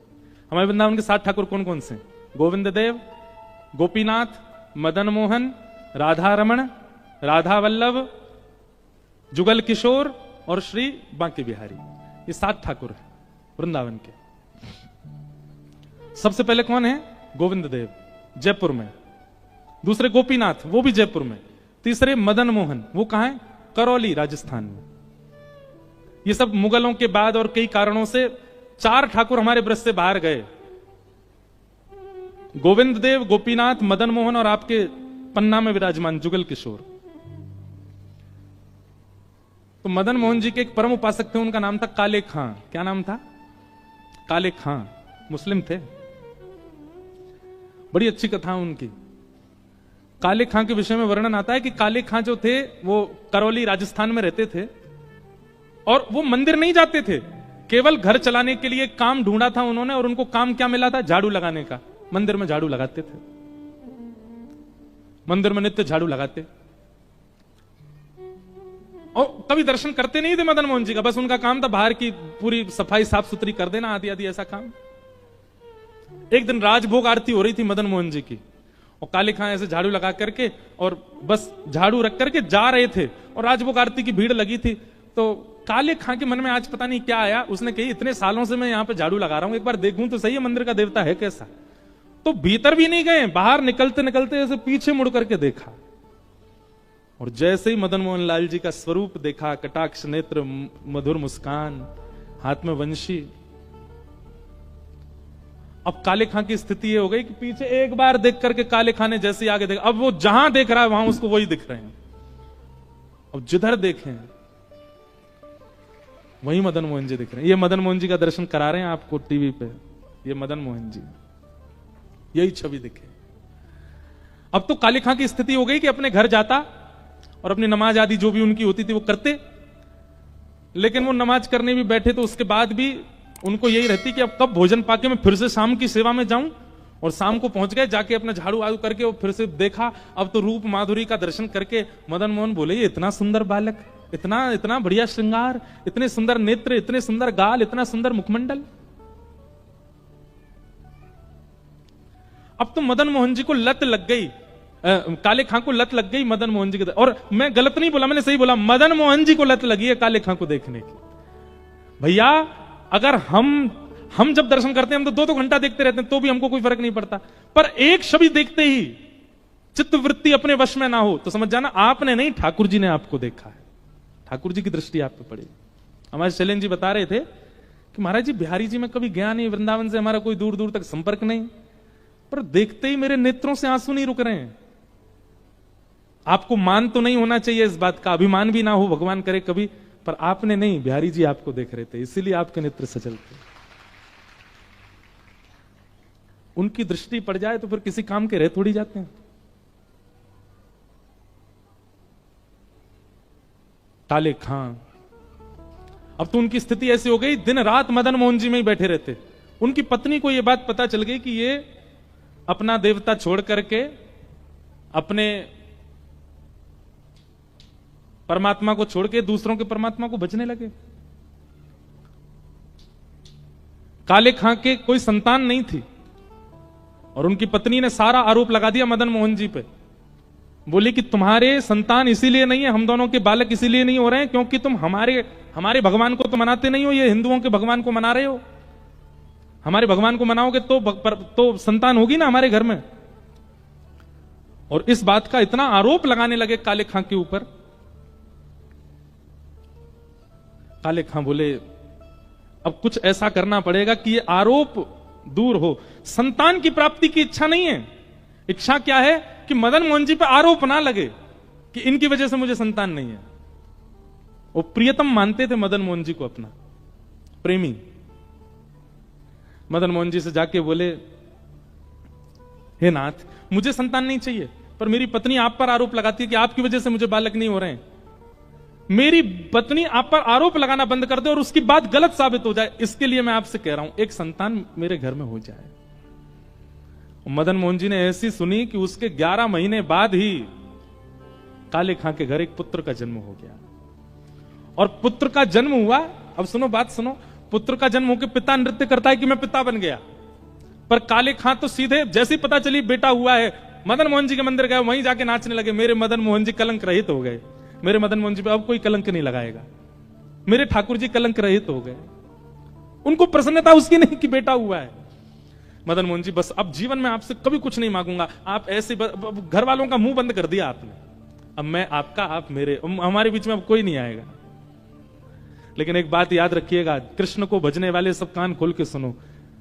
हमारे वृंदावन के 7 ठाकुर कौन कौन से? गोविंद देव, गोपीनाथ, मदन मोहन, राधा रमण, राधा वल्लभ, जुगल किशोर और श्री बांके बिहारी। ये 7 ठाकुर हैं वृंदावन के। सबसे पहले कौन है? गोविंद देव, जयपुर में। दूसरे गोपीनाथ, वो भी जयपुर में। तीसरे मदन मोहन, वो कहां है? करौली, राजस्थान में। ये सब मुगलों के बाद और कई कारणों से 4 ठाकुर हमारे ब्रज से बाहर गए। गोविंद देव, गोपीनाथ, मदन मोहन और आपके पन्ना में विराजमान जुगल किशोर। तो मदन मोहन जी के एक परम उपासक थे, उनका नाम था काले खां। क्या नाम था? काले खां। मुस्लिम थे। बड़ी अच्छी कथा उनकी। काले खां के विषय में वर्णन आता है कि काले खां जो थे वो करौली, राजस्थान में रहते थे और वो मंदिर नहीं जाते थे, केवल घर चलाने के लिए काम ढूंढा था उन्होंने। और उनको काम क्या मिला था? झाड़ू लगाने का। मंदिर में झाड़ू लगाते थे, मंदिर में नित्य झाड़ू लगाते। और कभी दर्शन करते नहीं थे मदन मोहन जी का, बस उनका काम था बाहर की पूरी सफाई साफ सुथरी कर देना, आदि आदि ऐसा काम। एक दिन राजभोग आरती हो रही थी मदन मोहन जी की, और काले खां ऐसे झाड़ू लगा करके और बस झाड़ू रख करके जा रहे थे, और राजभोग आरती की भीड़ लगी थी। तो काले खां के मन में आज पता नहीं क्या आया, उसने कही इतने सालों से मैं यहां पे झाड़ू लगा रहा हूं, एक बार देखूं तो सही है मंदिर का देवता है कैसा। तो भीतर भी नहीं गए, बाहर निकलते निकलते ऐसे पीछे मुड़ करके देखा, और जैसे ही मदन मोहन लाल जी का स्वरूप देखा, कटाक्ष नेत्र, मधुर मुस्कान, हाथ में वंशी। अब काले खां की स्थिति ये हो गई कि पीछे एक बार देख करके काले खां ने जैसे आगे देखा, अब वो जहां देख रहा है वहां उसको वही दिख रहे हैं। अब जिधर देखें वही मदन मोहन जी दिख रहे हैं। ये मदन मोहन जी का दर्शन करा रहे हैं आपको टीवी पे, ये मदन मोहन जी, यही छवि दिखे। अब तो काले खां की स्थिति हो गई कि अपने घर जाता और अपनी नमाज आदि जो भी उनकी होती थी वो करते, लेकिन वो नमाज करने भी बैठे तो उसके बाद भी उनको यही रहती कि अब कब भोजन पाके मैं फिर से शाम की सेवा में जाऊं। और शाम को पहुंच गए, जाके अपना झाड़ू आड़ू करके वो फिर से देखा, अब तो रूप माधुरी का दर्शन करके मदन मोहन बोले ये इतना सुंदर बालक, इतना इतना बढ़िया श्रृंगार, इतने सुंदर नेत्र, इतने सुंदर गाल, इतना सुंदर मुखमंडल। अब तो मदन मोहन जी को लत लग गई, काले खां को लत लग गई मदन मोहन जी के। और मैं गलत नहीं बोला, मैंने सही बोला, मदन मोहन जी को लत लगी है काले खां को देखने की। भैया अगर हम जब दर्शन करते हैं हम तो 2-2 घंटा देखते रहते हैं तो भी हमको कोई फर्क नहीं पड़ता, पर एक छवि देखते ही चित्त वृत्ति अपने वश में ना हो तो समझ जाना आपने नहीं, ठाकुर जी ने आपको देखा है, ठाकुर जी की दृष्टि आप पे पड़ी। हमारे शैलेंद्र जी बता रहे थे कि महाराज जी बिहारी जी में कभी गया नहीं, वृंदावन से हमारा कोई दूर दूर तक संपर्क नहीं, पर देखते ही मेरे नेत्रों से आंसू नहीं रुक रहे हैं। आपको मान तो नहीं होना चाहिए इस बात का, अभिमान भी ना हो, भगवान करे कभी, पर आपने नहीं, बिहारी जी आपको देख रहे थे, इसीलिए आपके नेत्र सजल थे। उनकी दृष्टि पड़ जाए तो फिर किसी काम के रह थोड़ी जाते हैं। काले खां, अब तो उनकी स्थिति ऐसी हो गई दिन रात मदन मोहन जी में ही बैठे रहते। उनकी पत्नी को यह बात पता चल गई कि ये अपना देवता छोड़ करके अपने परमात्मा को छोड़ के दूसरों के परमात्मा को भजने लगे। काले खां के कोई संतान नहीं थी और उनकी पत्नी ने सारा आरोप लगा दिया मदन मोहन जी पे। बोली कि तुम्हारे संतान इसीलिए नहीं है, हम दोनों के बालक इसीलिए नहीं हो रहे हैं क्योंकि तुम हमारे भगवान को तो मनाते नहीं हो, ये हिंदुओं के भगवान को मना रहे हो। हमारे भगवान को मनाओगे तो संतान होगी ना हमारे घर में। और इस बात का इतना आरोप लगाने लगे काले खां के ऊपर। काले खां बोले अब कुछ ऐसा करना पड़ेगा कि ये आरोप दूर हो। संतान की प्राप्ति की इच्छा नहीं है, इच्छा क्या है कि मदन मोहन जी पे आरोप ना लगे कि इनकी वजह से मुझे संतान नहीं है। वो प्रियतम मानते थे मदन मोहन जी को, अपना प्रेमी। मदन मोहन जी से जाके बोले हे नाथ, मुझे संतान नहीं चाहिए, पर मेरी पत्नी आप पर आरोप लगाती है कि आपकी वजह से मुझे बालक नहीं हो रहे हैं। मेरी पत्नी आप पर आरोप लगाना बंद कर दे और उसकी बात गलत साबित हो जाए, इसके लिए मैं आपसे कह रहा हूं एक संतान मेरे घर में हो जाए। मदन मोहन जी ने ऐसी सुनी कि उसके 11 महीने बाद ही काले खां के घर एक पुत्र का जन्म हो गया। और पुत्र का जन्म हुआ, अब सुनो बात सुनो, पुत्र का जन्म होकर पिता नृत्य करता है कि मैं पिता बन गया, पर काले खां तो सीधे जैसे ही पता चली बेटा हुआ है, मदन मोहन जी के मंदिर गए, वहीं जाके नाचने लगे। मेरे मदन मोहन जी कलंक रहित हो गए, मेरे मदन मोहन जी पे अब कोई कलंक नहीं लगाएगा, मेरे ठाकुर जी कलंक रहित हो गए। उनको प्रसन्नता उसकी नहीं कि बेटा हुआ है। मदन मोहन जी बस अब जीवन में आपसे कभी कुछ नहीं मांगूंगा, आप ऐसे घर वालों का मुंह बंद कर दिया आपने, अब मैं आपका, आप मेरे, हमारे बीच में अब कोई नहीं आएगा। लेकिन एक बात याद रखिएगा, कृष्ण को भजने वाले सब कान खोल के सुनो,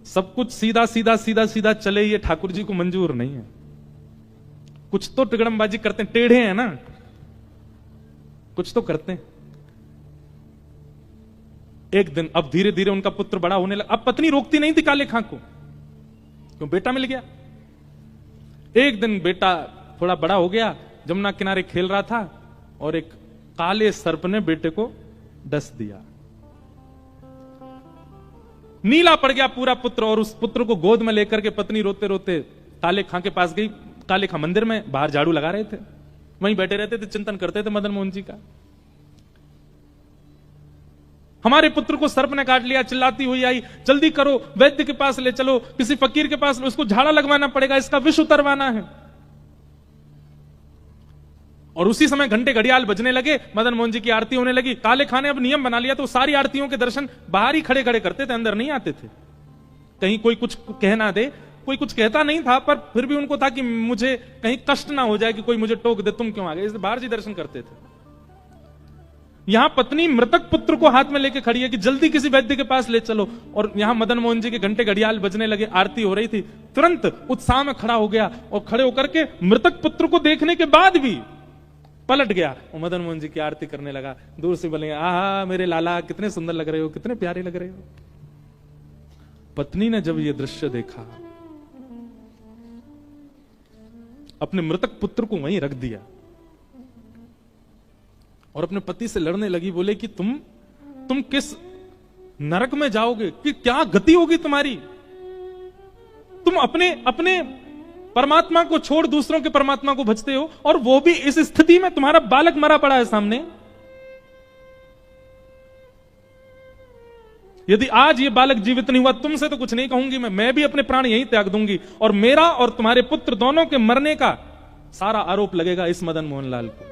सब कुछ सीधा सीधा सीधा सीधा चले ये ठाकुर जी को मंजूर नहीं है। कुछ तो टिगड़मबाजी करते हैं, टेढ़े हैं ना, कुछ तो करते हैं। एक दिन अब धीरे धीरे उनका पुत्र बड़ा होने लगा। अब पत्नी रोकती नहीं थी काले खां को, क्यों, बेटा मिल गया। एक दिन बेटा थोड़ा बड़ा हो गया, जमुना किनारे खेल रहा था और एक काले सर्प ने बेटे को डस दिया। नीला पड़ गया पूरा पुत्र, और उस पुत्र को गोद में लेकर के पत्नी रोते रोते काले खां के पास गई। काले खां मंदिर में बाहर झाड़ू लगा रहे थे, वहीं बैठे रहते थे, चिंतन करते थे मदन मोहन जी का। हमारे पुत्र को सर्प ने काट लिया, चिल्लाती हुई आई, जल्दी करो, वैद्य के पास ले चलो, किसी फकीर के पास लो, इसको झाड़ा लगवाना पड़ेगा, इसका विष उतरवाना है। और उसी समय घंटे घड़ियाल बजने लगे, मदन मोहन जी की आरती होने लगी। काले खां ने अब नियम बना लिया, तो सारी आरतियों के दर्शन बाहर ही खड़े खड़े करते थे, अंदर नहीं आते थे। कहीं कोई कुछ कहना दे, कोई कुछ कहता नहीं था, पर फिर भी उनको था कि मुझे कहीं कष्ट ना हो जाए कि कोई मुझे टोक दे, तुम क्यों आ गए, इसलिए बाहर जी दर्शन करते थे। यहां पत्नी मृतक पुत्र को हाथ में लेके खड़ी है कि जल्दी किसी वैद्य के पास ले चलो, और यहां मदन मोहन जी के घंटे घड़ियाल बजने लगे, आरती हो रही थी। तुरंत उत्साह में खड़ा हो गया और खड़े होकर के मृतक पुत्र को देखने के बाद भी पलट गया और मदन मोहन जी की आरती करने लगा। दूर से बोले, आहा मेरे लाला कितने सुंदर लग रहे हो, कितने प्यारे लग रहे हो। पत्नी ने जब ये दृश्य देखा, अपने मृतक पुत्र को वहीं रख दिया और अपने पति से लड़ने लगी। बोले कि तुम किस नरक में जाओगे, कि क्या गति होगी तुम्हारी। तुम अपने परमात्मा को छोड़ दूसरों के परमात्मा को भजते हो, और वो भी इस स्थिति में, तुम्हारा बालक मरा पड़ा है सामने। यदि आज ये बालक जीवित नहीं हुआ, तुमसे तो कुछ नहीं कहूंगी मैं भी अपने प्राण यहीं त्याग दूंगी, और मेरा और तुम्हारे पुत्र दोनों के मरने का सारा आरोप लगेगा इस मदन मोहन लाल को।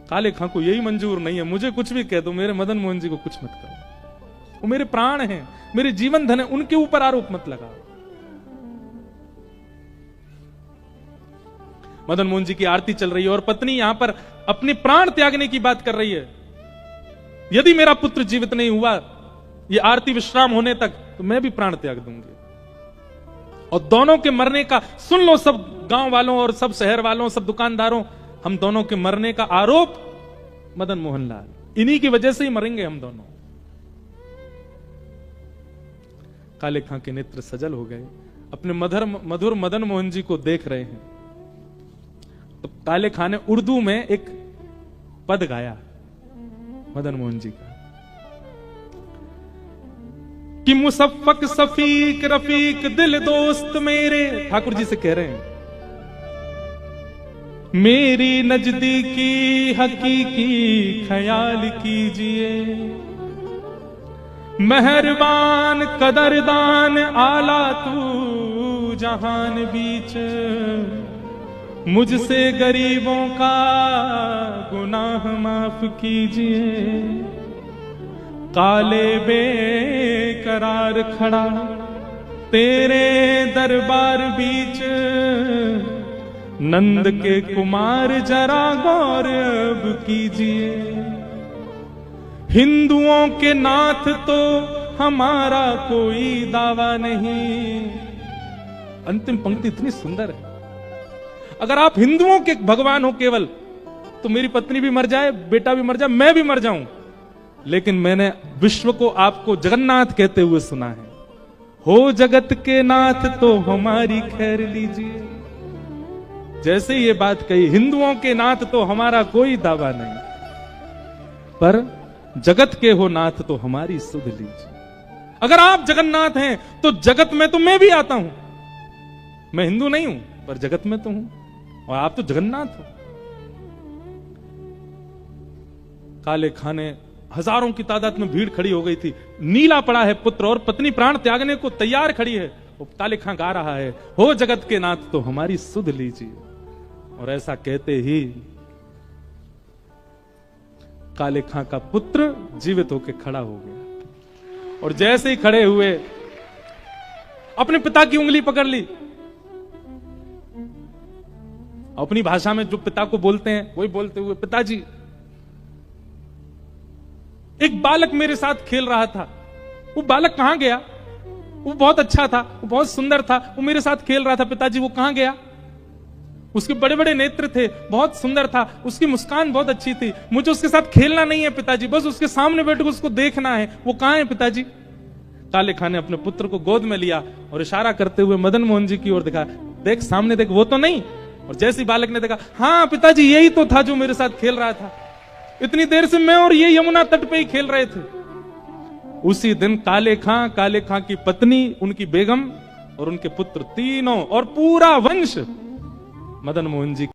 काले खां को यही मंजूर नहीं है, मुझे कुछ भी कह दो, मेरे मदन मोहन जी को कुछ मत करो, वो मेरे प्राण हैं, मेरे जीवन धन है, उनके ऊपर आरोप मत लगाओ। मदन मोहन जी की आरती चल रही है और पत्नी यहां पर अपने प्राण त्यागने की बात कर रही है। यदि मेरा पुत्र जीवित नहीं हुआ ये आरती विश्राम होने तक, तो मैं भी प्राण त्याग दूंगी। और दोनों के मरने का सुन लो सब गांव वालों और सब शहर वालों, सब दुकानदारों, हम दोनों के मरने का आरोप मदन मोहन लाल, इन्हीं की वजह से ही मरेंगे हम दोनों। काले खां के नेत्र सजल हो गए, अपने मधुर मदन मोहन जी को देख रहे हैं। तो काले खां ने उर्दू में एक पद गाया मदन मोहन जी का, कि मुसफ़्फ़क़ सफीक रफीक दिल दोस्त मेरे, ठाकुर जी से कह रहे हैं, मेरी नजदीकी हकीकी ख्याल कीजिए, मेहरबान कदरदान आला तू जहान बीच, मुझसे गरीबों का गुनाह माफ कीजिए, काले बेकरार खड़ा तेरे दरबार बीच, नंद के कुमार जरा गौर अब कीजिए, हिंदुओं के नाथ तो हमारा कोई दावा नहीं। अंतिम पंक्ति इतनी सुंदर है, अगर आप हिंदुओं के भगवान हो केवल, तो मेरी पत्नी भी मर जाए, बेटा भी मर जाए, मैं भी मर जाऊं, लेकिन मैंने विश्व को आपको जगन्नाथ कहते हुए सुना है, हो जगत के नाथ तो हमारी खैर लीजिए। जैसे ये बात कही, हिंदुओं के नाथ तो हमारा कोई दावा नहीं, पर जगत के हो नाथ तो हमारी सुध लीजिए। अगर आप जगन्नाथ हैं तो जगत में तो मैं भी आता हूं, मैं हिंदू नहीं हूं पर जगत में तो हूं, और आप तो जगन्नाथ हो। काले खां ने, हजारों की तादाद में भीड़ खड़ी हो गई थी, नीला पड़ा है पुत्र और पत्नी प्राण त्यागने को तैयार खड़ी है, काले खां गा रहा है, हो जगत के नाथ तो हमारी सुध लीजिए। और ऐसा कहते ही काले खां का पुत्र जीवित होकर खड़ा हो गया, और जैसे ही खड़े हुए अपने पिता की उंगली पकड़ ली, अपनी भाषा में जो पिता को बोलते हैं वही बोलते हुए, पिताजी एक बालक मेरे साथ खेल रहा था, वो बालक कहां गया, वो बहुत अच्छा था, वो बहुत सुंदर था, वो मेरे साथ खेल रहा था, पिताजी वो कहां गया, उसके बड़े बड़े नेत्र थे, बहुत सुंदर था, उसकी मुस्कान बहुत अच्छी थी, मुझे उसके साथ खेलना नहीं है पिताजी, बस उसके सामने बैठकर उसको देखना है, वो कहां है पिताजी। काले खां ने अपने पुत्र को गोद में लिया और इशारा करते हुए मदन मोहन जी की ओर देखा, देख सामने देख, वो तो नहीं। और जैसे बालक ने देखा, हाँ पिताजी यही तो था जो मेरे साथ खेल रहा था, इतनी देर से मैं और ये यमुना तट पे ही खेल रहे थे। उसी दिन काले खां की पत्नी, उनकी बेगम और उनके पुत्र तीनों और पूरा वंश मदन मोहन जी